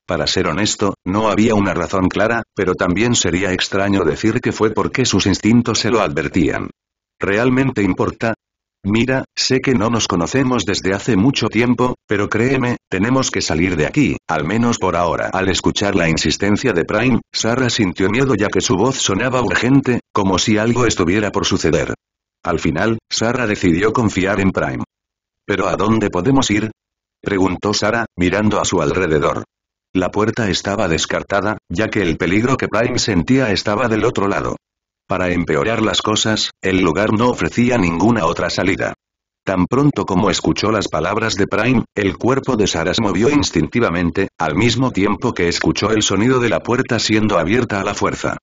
Para ser honesto, no había una razón clara, pero también sería extraño decir que fue porque sus instintos se lo advertían. ¿Realmente importa? Mira, sé que no nos conocemos desde hace mucho tiempo, pero créeme, tenemos que salir de aquí, al menos por ahora. Al escuchar la insistencia de Prime, Sarah sintió miedo ya que su voz sonaba urgente, como si algo estuviera por suceder. Al final, Sarah decidió confiar en Prime. ¿Pero a dónde podemos ir? Preguntó Sarah, mirando a su alrededor. La puerta estaba descartada, ya que el peligro que Prime sentía estaba del otro lado. Para empeorar las cosas, el lugar no ofrecía ninguna otra salida. Tan pronto como escuchó las palabras de Prime, el cuerpo de Sarah se movió instintivamente, al mismo tiempo que escuchó el sonido de la puerta siendo abierta a la fuerza.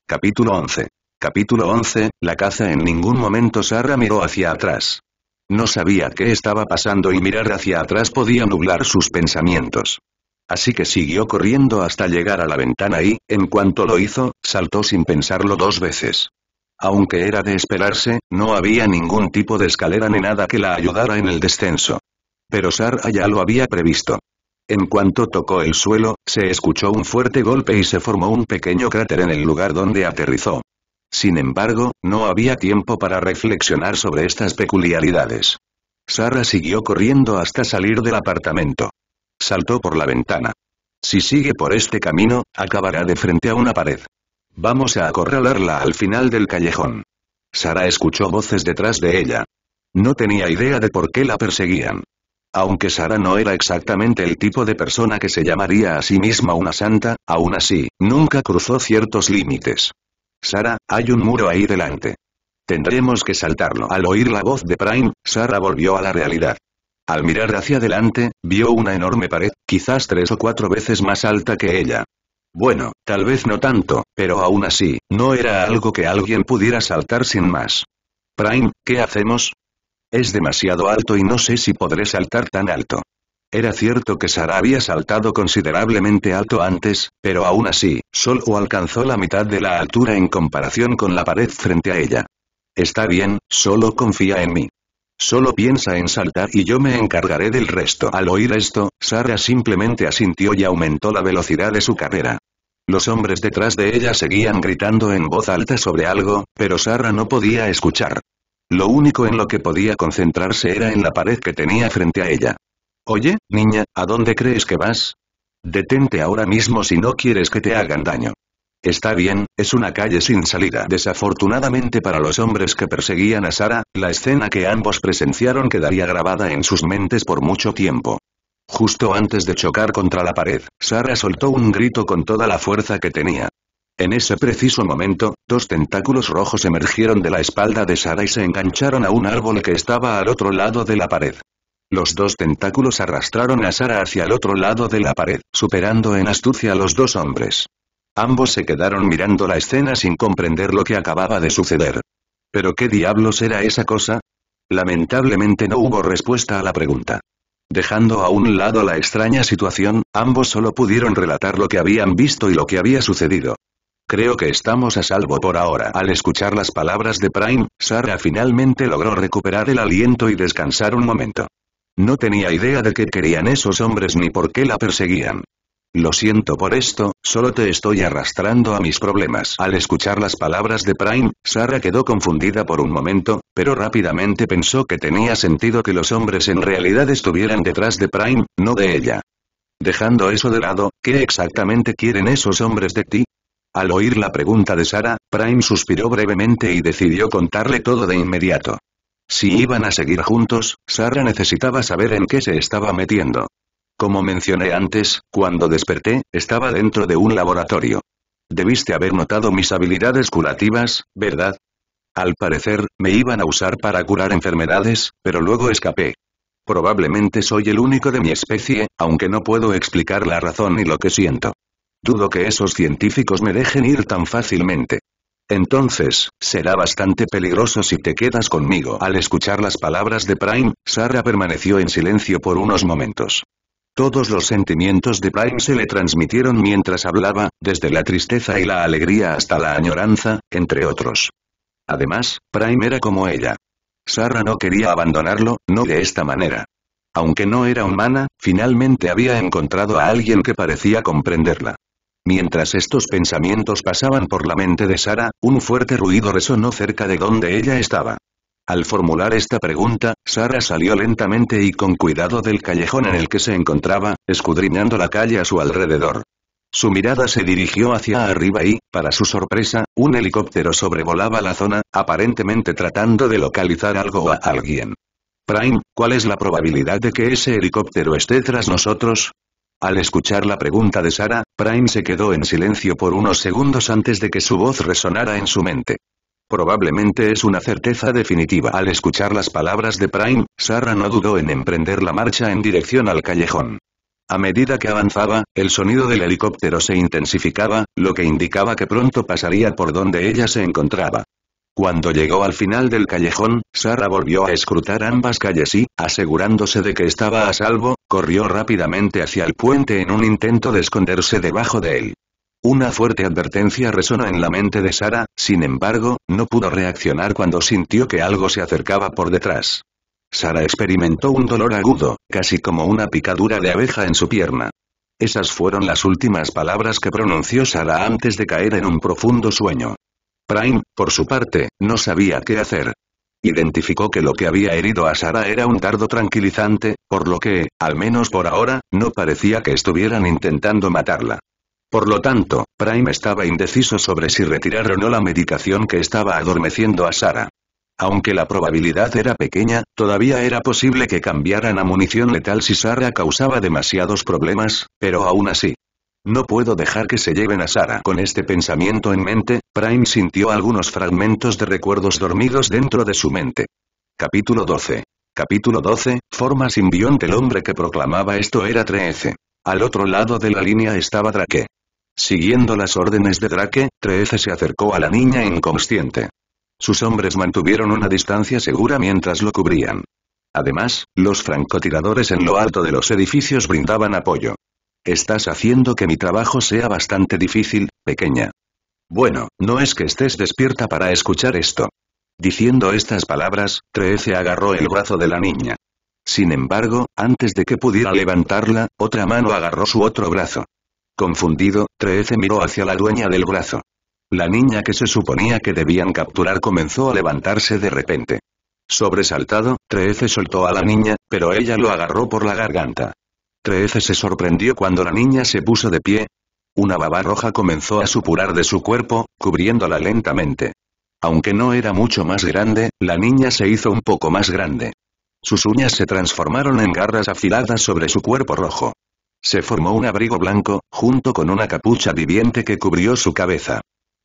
Capítulo 11. Capítulo 11, la caza. En ningún momento Sarah miró hacia atrás. No sabía qué estaba pasando y mirar hacia atrás podía nublar sus pensamientos. Así que siguió corriendo hasta llegar a la ventana y, en cuanto lo hizo, saltó sin pensarlo dos veces. Aunque era de esperarse, no había ningún tipo de escalera ni nada que la ayudara en el descenso. Pero Sarah ya lo había previsto. En cuanto tocó el suelo, se escuchó un fuerte golpe y se formó un pequeño cráter en el lugar donde aterrizó. Sin embargo, no había tiempo para reflexionar sobre estas peculiaridades. Sarah siguió corriendo hasta salir del apartamento. Saltó por la ventana. Si sigue por este camino, acabará de frente a una pared. Vamos a acorralarla al final del callejón. Sarah escuchó voces detrás de ella. No tenía idea de por qué la perseguían. Aunque Sarah no era exactamente el tipo de persona que se llamaría a sí misma una santa, aún así, nunca cruzó ciertos límites. Sarah, hay un muro ahí delante. Tendremos que saltarlo. Al oír la voz de Prime, Sarah volvió a la realidad. Al mirar hacia adelante, vio una enorme pared, quizás 3 o 4 veces más alta que ella. Bueno, tal vez no tanto, pero aún así, no era algo que alguien pudiera saltar sin más. Prime, ¿qué hacemos? Es demasiado alto y no sé si podré saltar tan alto. Era cierto que Sarah había saltado considerablemente alto antes, pero aún así, solo alcanzó la mitad de la altura en comparación con la pared frente a ella. Está bien, solo confía en mí. Solo piensa en saltar y yo me encargaré del resto. Al oír esto, Sarah simplemente asintió y aumentó la velocidad de su carrera. Los hombres detrás de ella seguían gritando en voz alta sobre algo, pero Sarah no podía escuchar. Lo único en lo que podía concentrarse era en la pared que tenía frente a ella. Oye, niña, ¿a dónde crees que vas? Detente ahora mismo si no quieres que te hagan daño. Está bien, es una calle sin salida. Desafortunadamente para los hombres que perseguían a Sarah, la escena que ambos presenciaron quedaría grabada en sus mentes por mucho tiempo. Justo antes de chocar contra la pared, Sarah soltó un grito con toda la fuerza que tenía. En ese preciso momento, dos tentáculos rojos emergieron de la espalda de Sarah y se engancharon a un árbol que estaba al otro lado de la pared. Los dos tentáculos arrastraron a Sarah hacia el otro lado de la pared, superando en astucia a los dos hombres. Ambos se quedaron mirando la escena sin comprender lo que acababa de suceder. ¿Pero qué diablos era esa cosa? Lamentablemente no hubo respuesta a la pregunta. Dejando a un lado la extraña situación, ambos solo pudieron relatar lo que habían visto y lo que había sucedido. Creo que estamos a salvo por ahora. Al escuchar las palabras de Prime, Sarah finalmente logró recuperar el aliento y descansar un momento. No tenía idea de qué querían esos hombres ni por qué la perseguían. Lo siento por esto, solo te estoy arrastrando a mis problemas. Al escuchar las palabras de Prime, Sarah quedó confundida por un momento, pero rápidamente pensó que tenía sentido que los hombres en realidad estuvieran detrás de Prime, no de ella. Dejando eso de lado, ¿qué exactamente quieren esos hombres de ti? Al oír la pregunta de Sarah, Prime suspiró brevemente y decidió contarle todo de inmediato. Si iban a seguir juntos, Sarah necesitaba saber en qué se estaba metiendo. Como mencioné antes, cuando desperté, estaba dentro de un laboratorio. Debiste haber notado mis habilidades curativas, ¿verdad? Al parecer, me iban a usar para curar enfermedades, pero luego escapé. Probablemente soy el único de mi especie, aunque no puedo explicar la razón ni lo que siento. Dudo que esos científicos me dejen ir tan fácilmente. Entonces, será bastante peligroso si te quedas conmigo. Al escuchar las palabras de Prime, Sarah permaneció en silencio por unos momentos. Todos los sentimientos de Prime se le transmitieron mientras hablaba, desde la tristeza y la alegría hasta la añoranza, entre otros. Además, Prime era como ella. Sarah no quería abandonarlo, no de esta manera. Aunque no era humana, finalmente había encontrado a alguien que parecía comprenderla. Mientras estos pensamientos pasaban por la mente de Sarah, un fuerte ruido resonó cerca de donde ella estaba. Al formular esta pregunta, Sarah salió lentamente y con cuidado del callejón en el que se encontraba, escudriñando la calle a su alrededor. Su mirada se dirigió hacia arriba y, para su sorpresa, un helicóptero sobrevolaba la zona, aparentemente tratando de localizar algo o a alguien. Prime, ¿cuál es la probabilidad de que ese helicóptero esté tras nosotros? Al escuchar la pregunta de Sarah, Prime se quedó en silencio por unos segundos antes de que su voz resonara en su mente. Probablemente es una certeza definitiva. Al escuchar las palabras de Prime, Sarah no dudó en emprender la marcha en dirección al callejón. A medida que avanzaba, el sonido del helicóptero se intensificaba, lo que indicaba que pronto pasaría por donde ella se encontraba. Cuando llegó al final del callejón, Sarah volvió a escrutar ambas calles y, asegurándose de que estaba a salvo, corrió rápidamente hacia el puente en un intento de esconderse debajo de él. Una fuerte advertencia resonó en la mente de Sarah, sin embargo, no pudo reaccionar cuando sintió que algo se acercaba por detrás. Sarah experimentó un dolor agudo, casi como una picadura de abeja en su pierna. Esas fueron las últimas palabras que pronunció Sarah antes de caer en un profundo sueño. Prime, por su parte, no sabía qué hacer. Identificó que lo que había herido a Sarah era un dardo tranquilizante, por lo que, al menos por ahora, no parecía que estuvieran intentando matarla. Por lo tanto, Prime estaba indeciso sobre si retirar o no la medicación que estaba adormeciendo a Sarah. Aunque la probabilidad era pequeña, todavía era posible que cambiaran a munición letal si Sarah causaba demasiados problemas, pero aún así. No puedo dejar que se lleven a Sarah. Con este pensamiento en mente, Prime sintió algunos fragmentos de recuerdos dormidos dentro de su mente. Capítulo 12. Capítulo 12, forma simbionte. El hombre que proclamaba esto era 13. Al otro lado de la línea estaba Drake. Siguiendo las órdenes de Drake, 13 se acercó a la niña inconsciente. Sus hombres mantuvieron una distancia segura mientras lo cubrían. Además, los francotiradores en lo alto de los edificios brindaban apoyo. Estás haciendo que mi trabajo sea bastante difícil, pequeña. Bueno, no es que estés despierta para escuchar esto. Diciendo estas palabras, 13 agarró el brazo de la niña. Sin embargo, antes de que pudiera levantarla, otra mano agarró su otro brazo. Confundido, 13 miró hacia la dueña del brazo. La niña que se suponía que debían capturar comenzó a levantarse de repente. Sobresaltado, 13 soltó a la niña, pero ella lo agarró por la garganta. 13 se sorprendió cuando la niña se puso de pie. Una baba roja comenzó a supurar de su cuerpo, cubriéndola lentamente. Aunque no era mucho más grande, la niña se hizo un poco más grande. Sus uñas se transformaron en garras afiladas sobre su cuerpo rojo. Se formó un abrigo blanco, junto con una capucha viviente que cubrió su cabeza.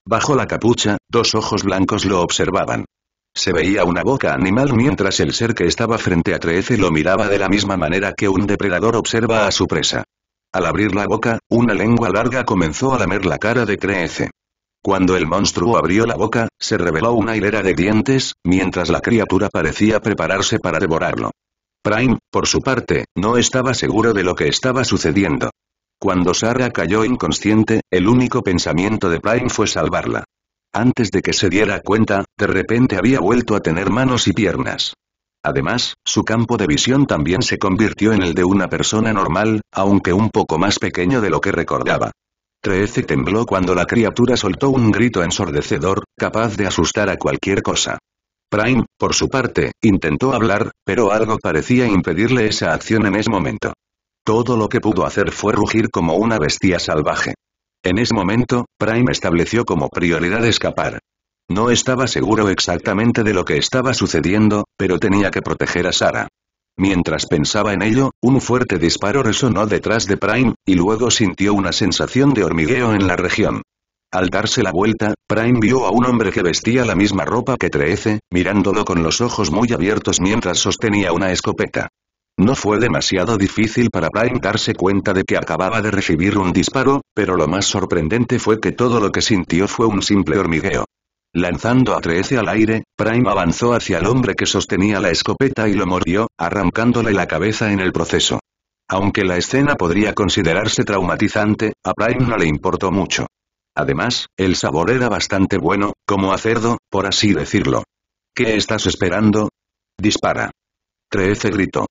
Bajo la capucha, dos ojos blancos lo observaban. Se veía una boca animal mientras el ser que estaba frente a 13 lo miraba de la misma manera que un depredador observa a su presa. Al abrir la boca, una lengua larga comenzó a lamer la cara de 13. Cuando el monstruo abrió la boca, se reveló una hilera de dientes, mientras la criatura parecía prepararse para devorarlo. Prime, por su parte, no estaba seguro de lo que estaba sucediendo. Cuando Sarah cayó inconsciente, el único pensamiento de Prime fue salvarla. Antes de que se diera cuenta, de repente había vuelto a tener manos y piernas. Además, su campo de visión también se convirtió en el de una persona normal, aunque un poco más pequeño de lo que recordaba. 13 tembló cuando la criatura soltó un grito ensordecedor, capaz de asustar a cualquier cosa. Prime, por su parte, intentó hablar, pero algo parecía impedirle esa acción en ese momento. Todo lo que pudo hacer fue rugir como una bestia salvaje. En ese momento, Prime estableció como prioridad escapar. No estaba seguro exactamente de lo que estaba sucediendo, pero tenía que proteger a Sarah. Mientras pensaba en ello, un fuerte disparo resonó detrás de Prime, y luego sintió una sensación de hormigueo en la región. Al darse la vuelta, Prime vio a un hombre que vestía la misma ropa que 13, mirándolo con los ojos muy abiertos mientras sostenía una escopeta. No fue demasiado difícil para Prime darse cuenta de que acababa de recibir un disparo, pero lo más sorprendente fue que todo lo que sintió fue un simple hormigueo. Lanzando a 13 al aire, Prime avanzó hacia el hombre que sostenía la escopeta y lo mordió, arrancándole la cabeza en el proceso. Aunque la escena podría considerarse traumatizante, a Prime no le importó mucho. Además, el sabor era bastante bueno, como a cerdo, por así decirlo. ¿Qué estás esperando? Dispara. 13 gritó.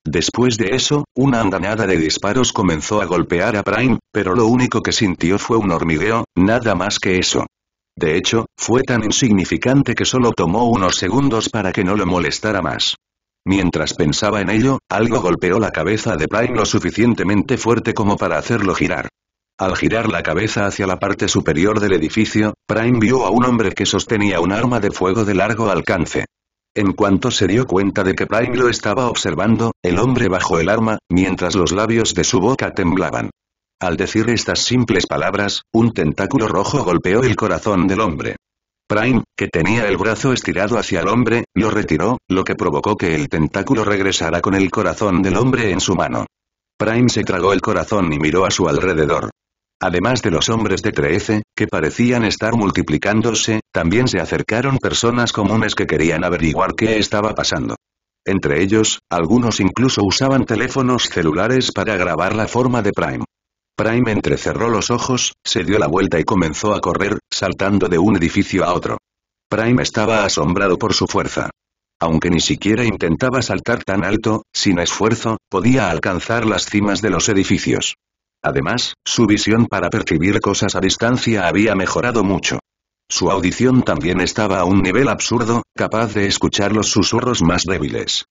Después de eso, una andanada de disparos comenzó a golpear a Prime, pero lo único que sintió fue un hormigueo, nada más que eso. De hecho, fue tan insignificante que solo tomó unos segundos para que no lo molestara más. Mientras pensaba en ello, algo golpeó la cabeza de Prime lo suficientemente fuerte como para hacerlo girar. Al girar la cabeza hacia la parte superior del edificio, Prime vio a un hombre que sostenía un arma de fuego de largo alcance. En cuanto se dio cuenta de que Prime lo estaba observando, el hombre bajó el arma, mientras los labios de su boca temblaban. Al decir estas simples palabras, un tentáculo rojo golpeó el corazón del hombre. Prime, que tenía el brazo estirado hacia el hombre, lo retiró, lo que provocó que el tentáculo regresara con el corazón del hombre en su mano. Prime se tragó el corazón y miró a su alrededor. Además de los hombres de 13, que parecían estar multiplicándose, también se acercaron personas comunes que querían averiguar qué estaba pasando. Entre ellos, algunos incluso usaban teléfonos celulares para grabar la forma de Prime. Prime entrecerró los ojos, se dio la vuelta y comenzó a correr, saltando de un edificio a otro. Prime estaba asombrado por su fuerza. Aunque ni siquiera intentaba saltar tan alto, sin esfuerzo, podía alcanzar las cimas de los edificios. Además, su visión para percibir cosas a distancia había mejorado mucho. Su audición también estaba a un nivel absurdo, capaz de escuchar los susurros más débiles.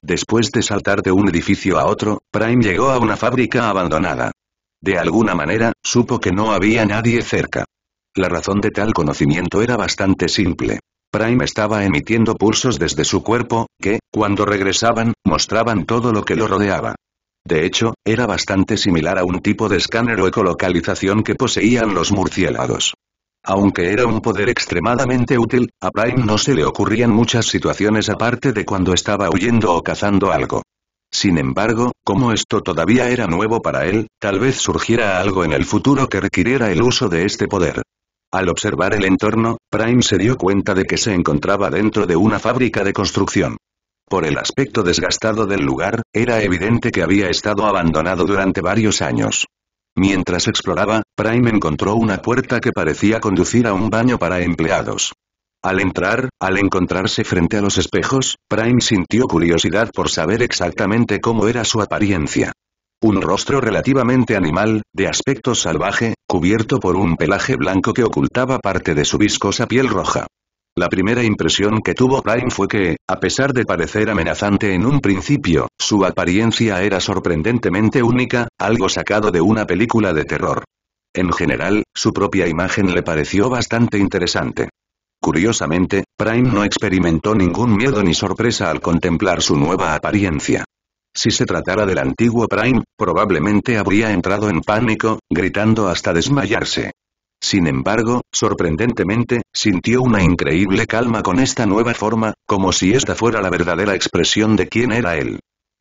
Después de saltar de un edificio a otro, Prime llegó a una fábrica abandonada. De alguna manera, supo que no había nadie cerca. La razón de tal conocimiento era bastante simple. Prime estaba emitiendo pulsos desde su cuerpo, que, cuando regresaban, mostraban todo lo que lo rodeaba. De hecho, era bastante similar a un tipo de escáner o ecolocalización que poseían los murciélagos. Aunque era un poder extremadamente útil, a Prime no se le ocurrían muchas situaciones aparte de cuando estaba huyendo o cazando algo. Sin embargo, como esto todavía era nuevo para él, tal vez surgiera algo en el futuro que requiriera el uso de este poder. Al observar el entorno, Prime se dio cuenta de que se encontraba dentro de una fábrica de construcción. Por el aspecto desgastado del lugar, era evidente que había estado abandonado durante varios años. Mientras exploraba, Prime encontró una puerta que parecía conducir a un baño para empleados. Al entrar, al encontrarse frente a los espejos, Prime sintió curiosidad por saber exactamente cómo era su apariencia. Un rostro relativamente animal, de aspecto salvaje, cubierto por un pelaje blanco que ocultaba parte de su viscosa piel roja. La primera impresión que tuvo Prime fue que, a pesar de parecer amenazante en un principio, su apariencia era sorprendentemente única, algo sacado de una película de terror. En general, su propia imagen le pareció bastante interesante. Curiosamente, Prime no experimentó ningún miedo ni sorpresa al contemplar su nueva apariencia. Si se tratara del antiguo Prime, probablemente habría entrado en pánico, gritando hasta desmayarse. Sin embargo, sorprendentemente, sintió una increíble calma con esta nueva forma, como si esta fuera la verdadera expresión de quién era él.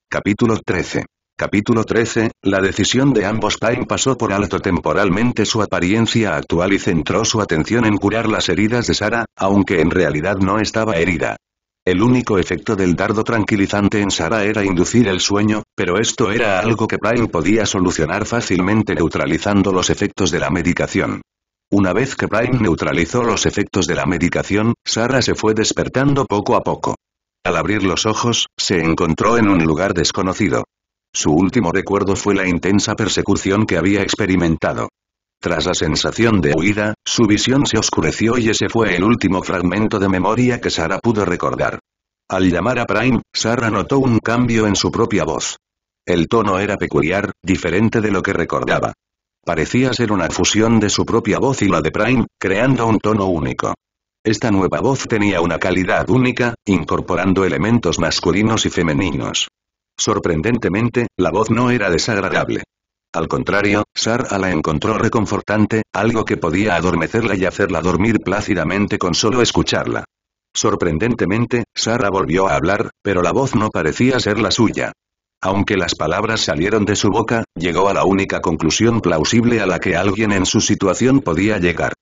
Capítulo 13. Capítulo 13, la decisión de ambos. Prime pasó por alto temporalmente su apariencia actual y centró su atención en curar las heridas de Sarah, aunque en realidad no estaba herida. El único efecto del dardo tranquilizante en Sarah era inducir el sueño, pero esto era algo que Prime podía solucionar fácilmente neutralizando los efectos de la medicación. Una vez que Prime neutralizó los efectos de la medicación, Sarah se fue despertando poco a poco. Al abrir los ojos, se encontró en un lugar desconocido. Su último recuerdo fue la intensa persecución que había experimentado. Tras la sensación de huida, su visión se oscureció y ese fue el último fragmento de memoria que Sarah pudo recordar. Al llamar a Prime, Sarah notó un cambio en su propia voz. El tono era peculiar, diferente de lo que recordaba. Parecía ser una fusión de su propia voz y la de Prime, creando un tono único. Esta nueva voz tenía una calidad única, incorporando elementos masculinos y femeninos. Sorprendentemente, la voz no era desagradable. Al contrario, Sarah la encontró reconfortante, algo que podía adormecerla y hacerla dormir plácidamente con solo escucharla. Sorprendentemente, Sarah volvió a hablar, pero la voz no parecía ser la suya. Aunque las palabras salieron de su boca, llegó a la única conclusión plausible a la que alguien en su situación podía llegar.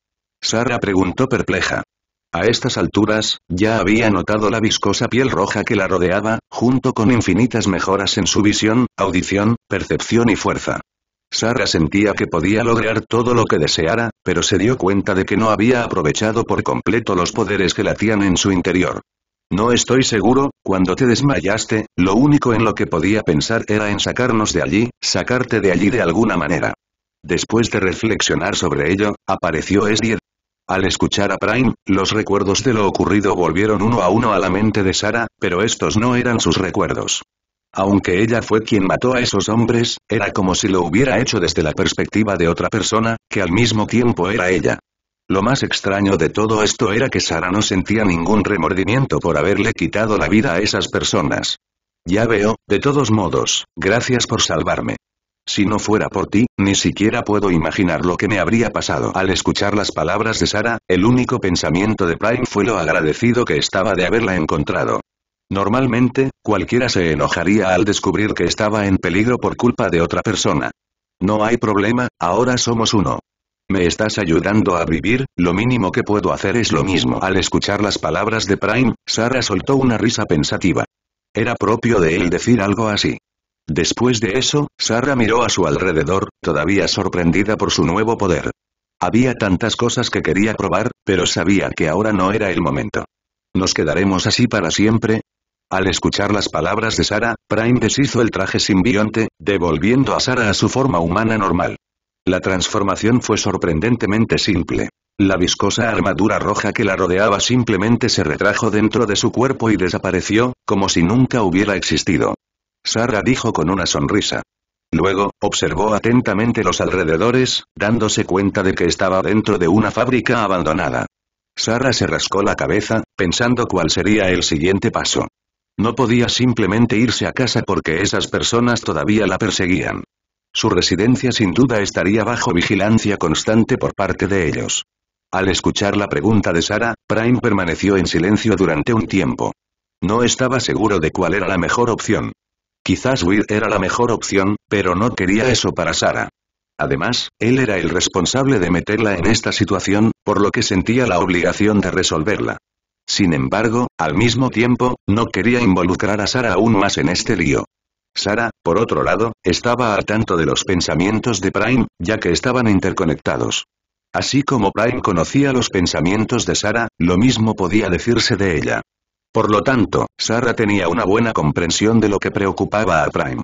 Sarah preguntó perpleja. A estas alturas, ya había notado la viscosa piel roja que la rodeaba, junto con infinitas mejoras en su visión, audición, percepción y fuerza. Sarah sentía que podía lograr todo lo que deseara, pero se dio cuenta de que no había aprovechado por completo los poderes que latían en su interior. No estoy seguro, cuando te desmayaste, lo único en lo que podía pensar era en sacarnos de allí, sacarte de allí de alguna manera. Después de reflexionar sobre ello, apareció Esdied. Al escuchar a Prime, los recuerdos de lo ocurrido volvieron uno a uno a la mente de Sarah, pero estos no eran sus recuerdos. Aunque ella fue quien mató a esos hombres, era como si lo hubiera hecho desde la perspectiva de otra persona, que al mismo tiempo era ella. Lo más extraño de todo esto era que Sarah no sentía ningún remordimiento por haberle quitado la vida a esas personas. Ya veo, de todos modos, gracias por salvarme. Si no fuera por ti, ni siquiera puedo imaginar lo que me habría pasado. Al escuchar las palabras de Sarah, el único pensamiento de Prime fue lo agradecido que estaba de haberla encontrado. Normalmente, cualquiera se enojaría al descubrir que estaba en peligro por culpa de otra persona. No hay problema, ahora somos uno. Me estás ayudando a vivir, lo mínimo que puedo hacer es lo mismo. Al escuchar las palabras de Prime, Sarah soltó una risa pensativa. Era propio de él decir algo así. Después de eso, Sarah miró a su alrededor, todavía sorprendida por su nuevo poder. Había tantas cosas que quería probar, pero sabía que ahora no era el momento. ¿Nos quedaremos así para siempre? Al escuchar las palabras de Sarah, Prime deshizo el traje simbionte, devolviendo a Sarah a su forma humana normal. La transformación fue sorprendentemente simple. La viscosa armadura roja que la rodeaba simplemente se retrajo dentro de su cuerpo y desapareció, como si nunca hubiera existido. Sarah dijo con una sonrisa. Luego, observó atentamente los alrededores, dándose cuenta de que estaba dentro de una fábrica abandonada. Sarah se rascó la cabeza, pensando cuál sería el siguiente paso. No podía simplemente irse a casa porque esas personas todavía la perseguían. Su residencia sin duda estaría bajo vigilancia constante por parte de ellos. Al escuchar la pregunta de Sarah, Prime permaneció en silencio durante un tiempo. No estaba seguro de cuál era la mejor opción. Quizás huir era la mejor opción, pero no quería eso para Sarah. Además, él era el responsable de meterla en esta situación, por lo que sentía la obligación de resolverla. Sin embargo, al mismo tiempo, no quería involucrar a Sarah aún más en este lío. Sarah, por otro lado, estaba al tanto de los pensamientos de Prime, ya que estaban interconectados. Así como Prime conocía los pensamientos de Sarah, lo mismo podía decirse de ella. Por lo tanto, Sarah tenía una buena comprensión de lo que preocupaba a Prime.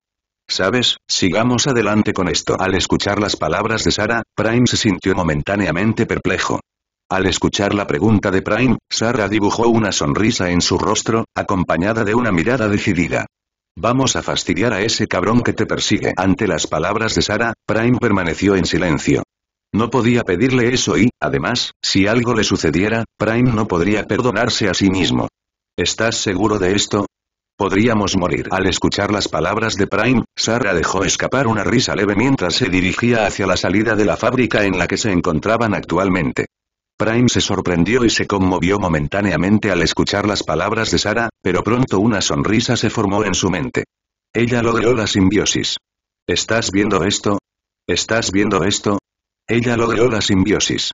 ¿Sabes? Sigamos adelante con esto. Al escuchar las palabras de Sarah, Prime se sintió momentáneamente perplejo. Al escuchar la pregunta de Prime, Sarah dibujó una sonrisa en su rostro, acompañada de una mirada decidida. Vamos a fastidiar a ese cabrón que te persigue. Ante las palabras de Sarah, Prime permaneció en silencio. No podía pedirle eso y, además, si algo le sucediera, Prime no podría perdonarse a sí mismo. ¿Estás seguro de esto? Podríamos morir. Al escuchar las palabras de Prime, Sarah dejó escapar una risa leve mientras se dirigía hacia la salida de la fábrica en la que se encontraban actualmente. Prime se sorprendió y se conmovió momentáneamente al escuchar las palabras de Sarah, pero pronto una sonrisa se formó en su mente. Ella logró la simbiosis. ¿Estás viendo esto? ¿Estás viendo esto? Ella logró la simbiosis.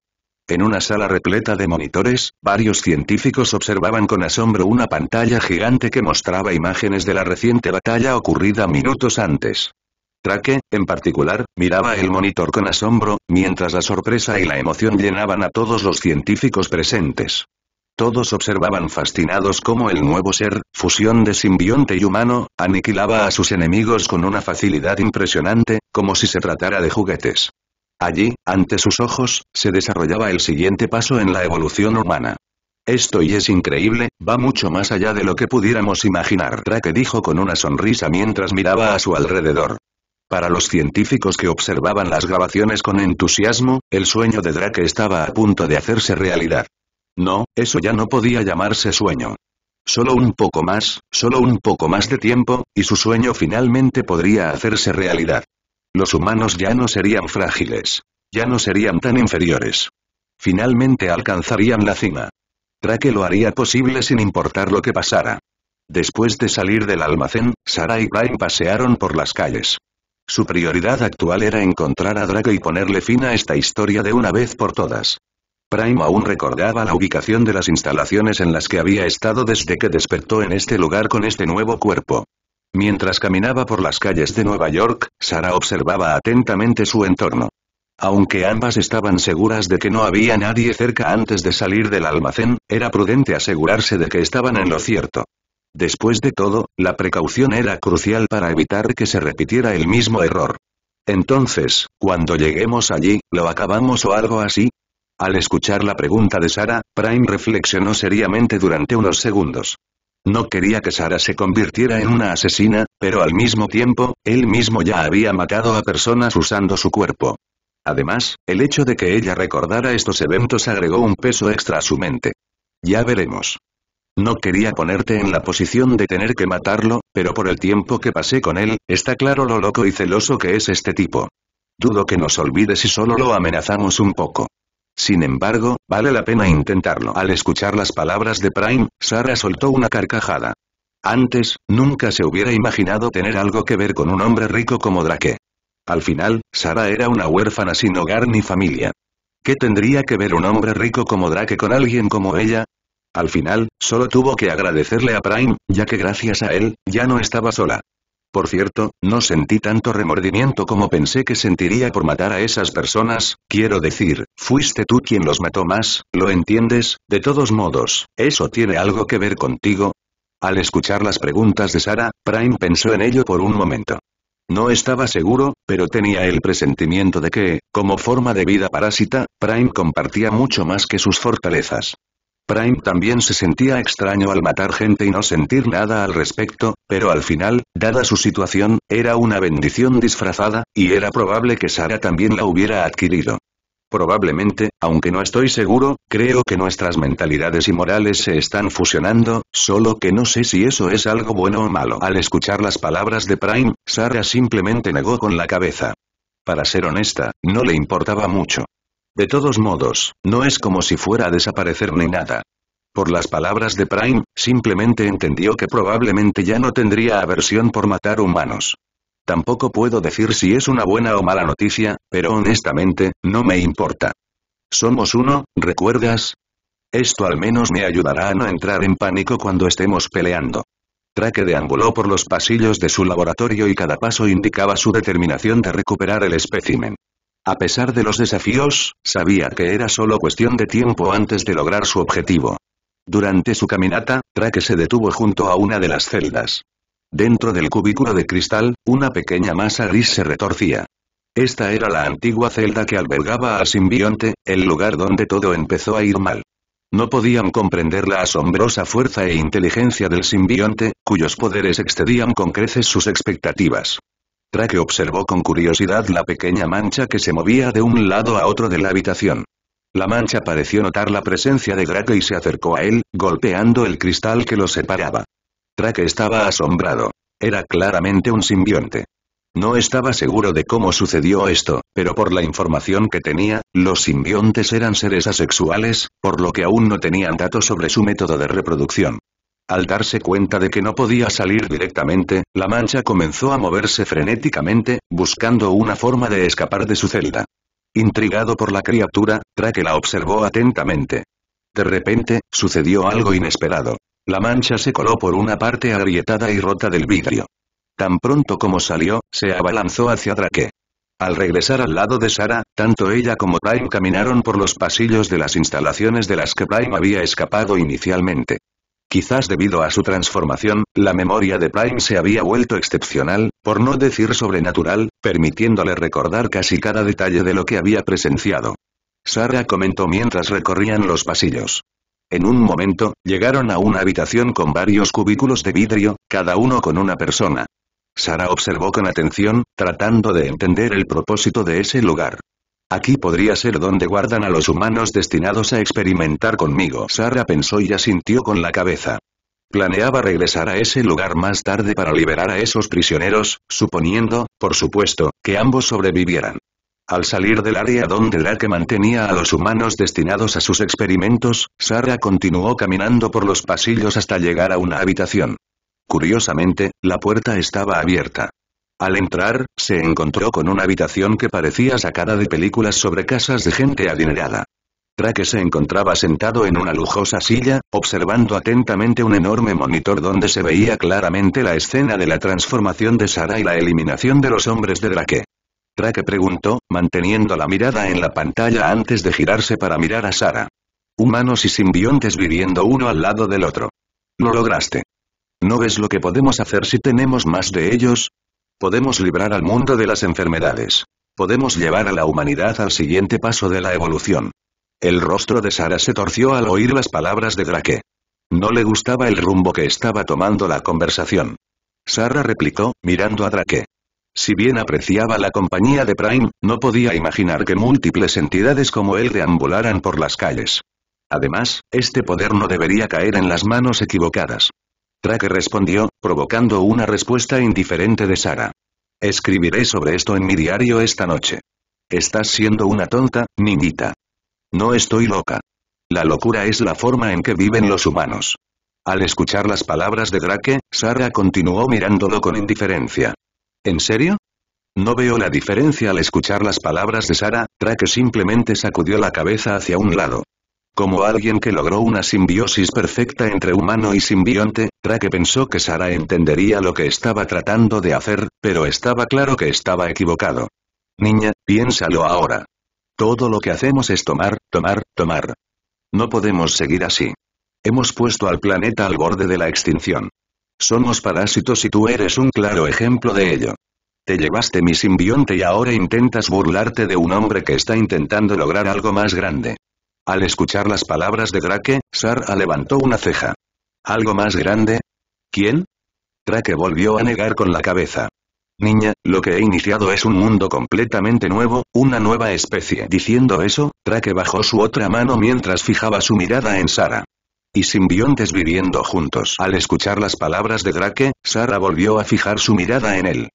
En una sala repleta de monitores, varios científicos observaban con asombro una pantalla gigante que mostraba imágenes de la reciente batalla ocurrida minutos antes. Drake, en particular, miraba el monitor con asombro, mientras la sorpresa y la emoción llenaban a todos los científicos presentes. Todos observaban fascinados cómo el nuevo ser, fusión de simbionte y humano, aniquilaba a sus enemigos con una facilidad impresionante, como si se tratara de juguetes. Allí, ante sus ojos, se desarrollaba el siguiente paso en la evolución humana. Esto y es increíble, va mucho más allá de lo que pudiéramos imaginar, Drake dijo con una sonrisa mientras miraba a su alrededor. Para los científicos que observaban las grabaciones con entusiasmo, el sueño de Drake estaba a punto de hacerse realidad. No, eso ya no podía llamarse sueño. Solo un poco más de tiempo, y su sueño finalmente podría hacerse realidad. Los humanos ya no serían frágiles. Ya no serían tan inferiores. Finalmente alcanzarían la cima. Drake lo haría posible sin importar lo que pasara. Después de salir del almacén, Sarah y Prime pasearon por las calles. Su prioridad actual era encontrar a Drake y ponerle fin a esta historia de una vez por todas. Prime aún recordaba la ubicación de las instalaciones en las que había estado desde que despertó en este lugar con este nuevo cuerpo. Mientras caminaba por las calles de Nueva York, Sarah observaba atentamente su entorno. Aunque ambas estaban seguras de que no había nadie cerca antes de salir del almacén, era prudente asegurarse de que estaban en lo cierto. Después de todo, la precaución era crucial para evitar que se repitiera el mismo error. Entonces, cuando lleguemos allí, ¿lo acabamos o algo así? Al escuchar la pregunta de Sarah, Prime reflexionó seriamente durante unos segundos. No quería que Sarah se convirtiera en una asesina, pero al mismo tiempo, él mismo ya había matado a personas usando su cuerpo. Además, el hecho de que ella recordara estos eventos agregó un peso extra a su mente. Ya veremos. No quería ponerte en la posición de tener que matarlo, pero por el tiempo que pasé con él, está claro lo loco y celoso que es este tipo. Dudo que nos olvide si solo lo amenazamos un poco. Sin embargo, vale la pena intentarlo. Al escuchar las palabras de Prime, Sarah soltó una carcajada. Antes, nunca se hubiera imaginado tener algo que ver con un hombre rico como Drake. Al final, Sarah era una huérfana sin hogar ni familia. ¿Qué tendría que ver un hombre rico como Drake con alguien como ella? Al final, solo tuvo que agradecerle a Prime, ya que gracias a él, ya no estaba sola. Por cierto, no sentí tanto remordimiento como pensé que sentiría por matar a esas personas, quiero decir, fuiste tú quien los mató más, ¿lo entiendes? De todos modos, ¿eso tiene algo que ver contigo? Al escuchar las preguntas de Sarah, Prime pensó en ello por un momento. No estaba seguro, pero tenía el presentimiento de que, como forma de vida parásita, Prime compartía mucho más que sus fortalezas. Prime también se sentía extraño al matar gente y no sentir nada al respecto, pero al final, dada su situación, era una bendición disfrazada, y era probable que Sarah también la hubiera adquirido. Probablemente, aunque no estoy seguro, creo que nuestras mentalidades y morales se están fusionando, solo que no sé si eso es algo bueno o malo. Al escuchar las palabras de Prime, Sarah simplemente negó con la cabeza. Para ser honesta, no le importaba mucho. De todos modos, no es como si fuera a desaparecer ni nada. Por las palabras de Prime, simplemente entendió que probablemente ya no tendría aversión por matar humanos. Tampoco puedo decir si es una buena o mala noticia, pero honestamente, no me importa. Somos uno, ¿recuerdas? Esto al menos me ayudará a no entrar en pánico cuando estemos peleando. Drake deambuló por los pasillos de su laboratorio y cada paso indicaba su determinación de recuperar el espécimen. A pesar de los desafíos, sabía que era solo cuestión de tiempo antes de lograr su objetivo. Durante su caminata, Drake se detuvo junto a una de las celdas. Dentro del cubículo de cristal, una pequeña masa gris se retorcía. Esta era la antigua celda que albergaba al simbionte, el lugar donde todo empezó a ir mal. No podían comprender la asombrosa fuerza e inteligencia del simbionte, cuyos poderes excedían con creces sus expectativas. Drake observó con curiosidad la pequeña mancha que se movía de un lado a otro de la habitación. La mancha pareció notar la presencia de Drake y se acercó a él, golpeando el cristal que lo separaba. Drake estaba asombrado. Era claramente un simbionte. No estaba seguro de cómo sucedió esto, pero por la información que tenía, los simbiontes eran seres asexuales, por lo que aún no tenían datos sobre su método de reproducción. Al darse cuenta de que no podía salir directamente, la mancha comenzó a moverse frenéticamente, buscando una forma de escapar de su celda. Intrigado por la criatura, Drake la observó atentamente. De repente, sucedió algo inesperado. La mancha se coló por una parte agrietada y rota del vidrio. Tan pronto como salió, se abalanzó hacia Drake. Al regresar al lado de Sarah, tanto ella como Prime caminaron por los pasillos de las instalaciones de las que Prime había escapado inicialmente. Quizás debido a su transformación, la memoria de Prime se había vuelto excepcional, por no decir sobrenatural, permitiéndole recordar casi cada detalle de lo que había presenciado. Sarah comentó mientras recorrían los pasillos. En un momento, llegaron a una habitación con varios cubículos de vidrio, cada uno con una persona. Sarah observó con atención, tratando de entender el propósito de ese lugar. Aquí podría ser donde guardan a los humanos destinados a experimentar conmigo. Sarah pensó y asintió con la cabeza. Planeaba regresar a ese lugar más tarde para liberar a esos prisioneros, suponiendo, por supuesto, que ambos sobrevivieran. Al salir del área donde Drake mantenía a los humanos destinados a sus experimentos, Sarah continuó caminando por los pasillos hasta llegar a una habitación. Curiosamente, la puerta estaba abierta. Al entrar, se encontró con una habitación que parecía sacada de películas sobre casas de gente adinerada. Drake se encontraba sentado en una lujosa silla, observando atentamente un enorme monitor donde se veía claramente la escena de la transformación de Sarah y la eliminación de los hombres de Drake. Drake preguntó, manteniendo la mirada en la pantalla antes de girarse para mirar a Sarah. Humanos y simbiontes viviendo uno al lado del otro. Lo lograste. ¿No ves lo que podemos hacer si tenemos más de ellos? Podemos librar al mundo de las enfermedades. Podemos llevar a la humanidad al siguiente paso de la evolución. El rostro de Sarah se torció al oír las palabras de Drake. No le gustaba el rumbo que estaba tomando la conversación. Sarah replicó, mirando a Drake. Si bien apreciaba la compañía de Prime, no podía imaginar que múltiples entidades como él deambularan por las calles. Además, este poder no debería caer en las manos equivocadas. Drake respondió, provocando una respuesta indiferente de Sarah. Escribiré sobre esto en mi diario esta noche. Estás siendo una tonta, niñita. No estoy loca. La locura es la forma en que viven los humanos. Al escuchar las palabras de Drake, Sarah continuó mirándolo con indiferencia. ¿En serio? No veo la diferencia al escuchar las palabras de Sarah. Drake simplemente sacudió la cabeza hacia un lado. Como alguien que logró una simbiosis perfecta entre humano y simbionte, Drake pensó que Sarah entendería lo que estaba tratando de hacer, pero estaba claro que estaba equivocado. Niña, piénsalo ahora. Todo lo que hacemos es tomar, tomar, tomar. No podemos seguir así. Hemos puesto al planeta al borde de la extinción. Somos parásitos y tú eres un claro ejemplo de ello. Te llevaste mi simbionte y ahora intentas burlarte de un hombre que está intentando lograr algo más grande. Al escuchar las palabras de Drake, Sarah levantó una ceja. ¿Algo más grande? ¿Quién? Drake volvió a negar con la cabeza. Niña, lo que he iniciado es un mundo completamente nuevo, una nueva especie. Diciendo eso, Drake bajó su otra mano mientras fijaba su mirada en Sarah. Y simbiontes viviendo juntos. Al escuchar las palabras de Drake, Sarah volvió a fijar su mirada en él.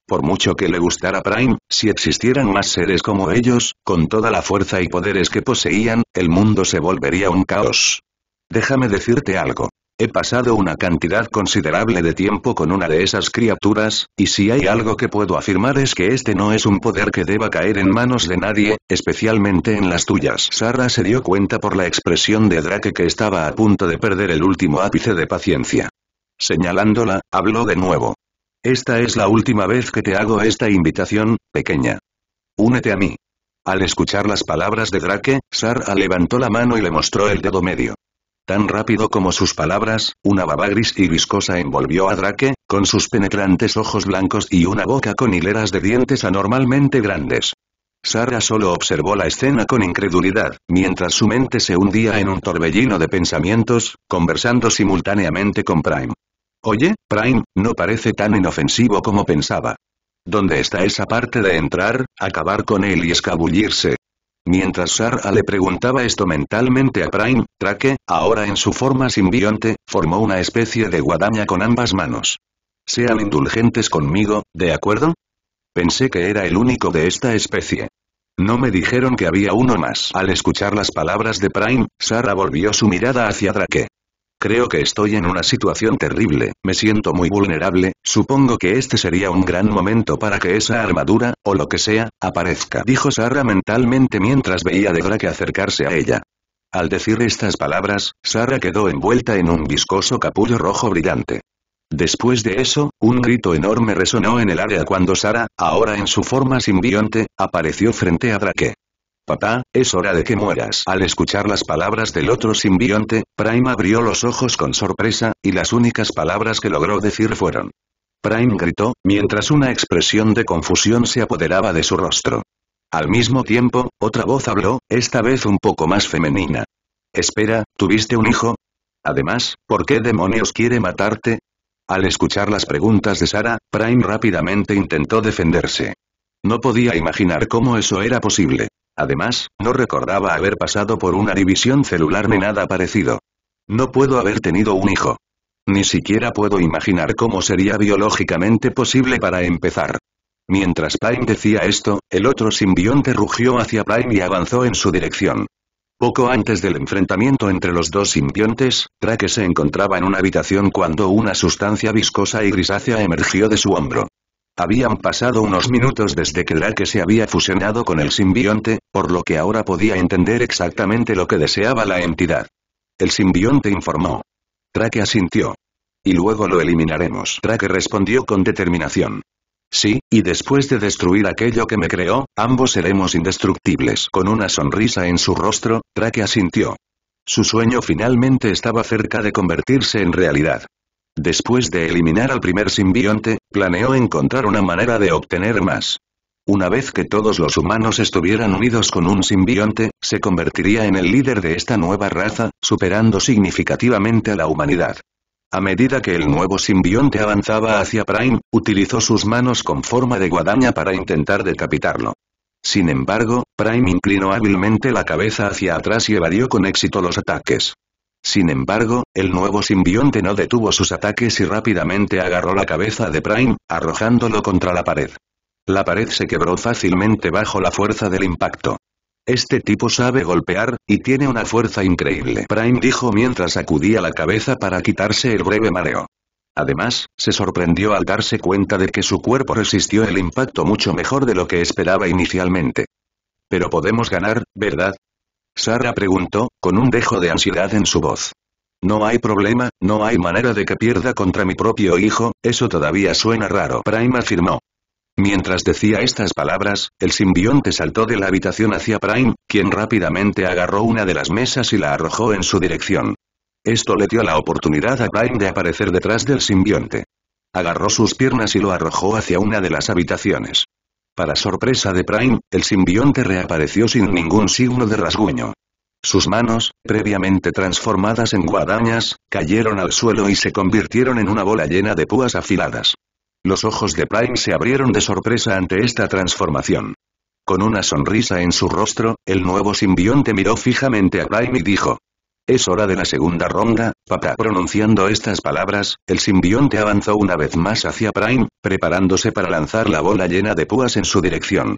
Por mucho que le gustara Prime, si existieran más seres como ellos, con toda la fuerza y poderes que poseían, el mundo se volvería un caos. Déjame decirte algo. He pasado una cantidad considerable de tiempo con una de esas criaturas, y si hay algo que puedo afirmar es que este no es un poder que deba caer en manos de nadie, especialmente en las tuyas. Sarah se dio cuenta por la expresión de Drake que estaba a punto de perder el último ápice de paciencia. Señalándola, habló de nuevo. Esta es la última vez que te hago esta invitación, pequeña. Únete a mí. Al escuchar las palabras de Drake, Sarah levantó la mano y le mostró el dedo medio. Tan rápido como sus palabras, una baba gris y viscosa envolvió a Drake, con sus penetrantes ojos blancos y una boca con hileras de dientes anormalmente grandes. Sarah solo observó la escena con incredulidad, mientras su mente se hundía en un torbellino de pensamientos, conversando simultáneamente con Prime. Oye, Prime, no parece tan inofensivo como pensaba. ¿Dónde está esa parte de entrar, acabar con él y escabullirse? Mientras Sarah le preguntaba esto mentalmente a Prime, Drake, ahora en su forma simbionte, formó una especie de guadaña con ambas manos. Sean indulgentes conmigo, ¿de acuerdo? Pensé que era el único de esta especie. No me dijeron que había uno más. Al escuchar las palabras de Prime, Sarah volvió su mirada hacia Drake. Creo que estoy en una situación terrible, me siento muy vulnerable, supongo que este sería un gran momento para que esa armadura, o lo que sea, aparezca, dijo Sarah mentalmente mientras veía a Drake acercarse a ella. Al decir estas palabras, Sarah quedó envuelta en un viscoso capullo rojo brillante. Después de eso, un grito enorme resonó en el área cuando Sarah, ahora en su forma simbionte, apareció frente a Drake. Papá, es hora de que mueras. Al escuchar las palabras del otro simbionte, Prime abrió los ojos con sorpresa, y las únicas palabras que logró decir fueron. Prime gritó, mientras una expresión de confusión se apoderaba de su rostro. Al mismo tiempo, otra voz habló, esta vez un poco más femenina. Espera, ¿tuviste un hijo? Además, ¿por qué demonios quiere matarte? Al escuchar las preguntas de Sarah, Prime rápidamente intentó defenderse. No podía imaginar cómo eso era posible. Además, no recordaba haber pasado por una división celular ni nada parecido. No puedo haber tenido un hijo. Ni siquiera puedo imaginar cómo sería biológicamente posible para empezar. Mientras Prime decía esto, el otro simbionte rugió hacia Prime y avanzó en su dirección. Poco antes del enfrentamiento entre los dos simbiontes, Drake se encontraba en una habitación cuando una sustancia viscosa y grisácea emergió de su hombro. Habían pasado unos minutos desde que Drake se había fusionado con el simbionte, por lo que ahora podía entender exactamente lo que deseaba la entidad. El simbionte informó. Drake asintió. Y luego lo eliminaremos. Drake respondió con determinación. Sí, y después de destruir aquello que me creó, ambos seremos indestructibles. Con una sonrisa en su rostro, Drake asintió. Su sueño finalmente estaba cerca de convertirse en realidad. Después de eliminar al primer simbionte, planeó encontrar una manera de obtener más. Una vez que todos los humanos estuvieran unidos con un simbionte, se convertiría en el líder de esta nueva raza, superando significativamente a la humanidad. A medida que el nuevo simbionte avanzaba hacia Prime, utilizó sus manos con forma de guadaña para intentar decapitarlo. Sin embargo, Prime inclinó hábilmente la cabeza hacia atrás y evadió con éxito los ataques. Sin embargo, el nuevo simbionte no detuvo sus ataques y rápidamente agarró la cabeza de Prime, arrojándolo contra la pared. La pared se quebró fácilmente bajo la fuerza del impacto. Este tipo sabe golpear, y tiene una fuerza increíble, Prime dijo mientras sacudía la cabeza para quitarse el breve mareo. Además, se sorprendió al darse cuenta de que su cuerpo resistió el impacto mucho mejor de lo que esperaba inicialmente. Pero podemos ganar, ¿verdad? Sarah preguntó, con un dejo de ansiedad en su voz. No hay problema, no hay manera de que pierda contra mi propio hijo, eso todavía suena raro, Prime afirmó. Mientras decía estas palabras, el simbionte saltó de la habitación hacia Prime, quien rápidamente agarró una de las mesas y la arrojó en su dirección. Esto le dio la oportunidad a Prime de aparecer detrás del simbionte. Agarró sus piernas y lo arrojó hacia una de las habitaciones. Para sorpresa de Prime, el simbionte reapareció sin ningún signo de rasguño. Sus manos, previamente transformadas en guadañas, cayeron al suelo y se convirtieron en una bola llena de púas afiladas. Los ojos de Prime se abrieron de sorpresa ante esta transformación. Con una sonrisa en su rostro, el nuevo simbionte miró fijamente a Prime y dijo. Es hora de la segunda ronda, papá. Pronunciando estas palabras, el simbionte avanzó una vez más hacia Prime, preparándose para lanzar la bola llena de púas en su dirección.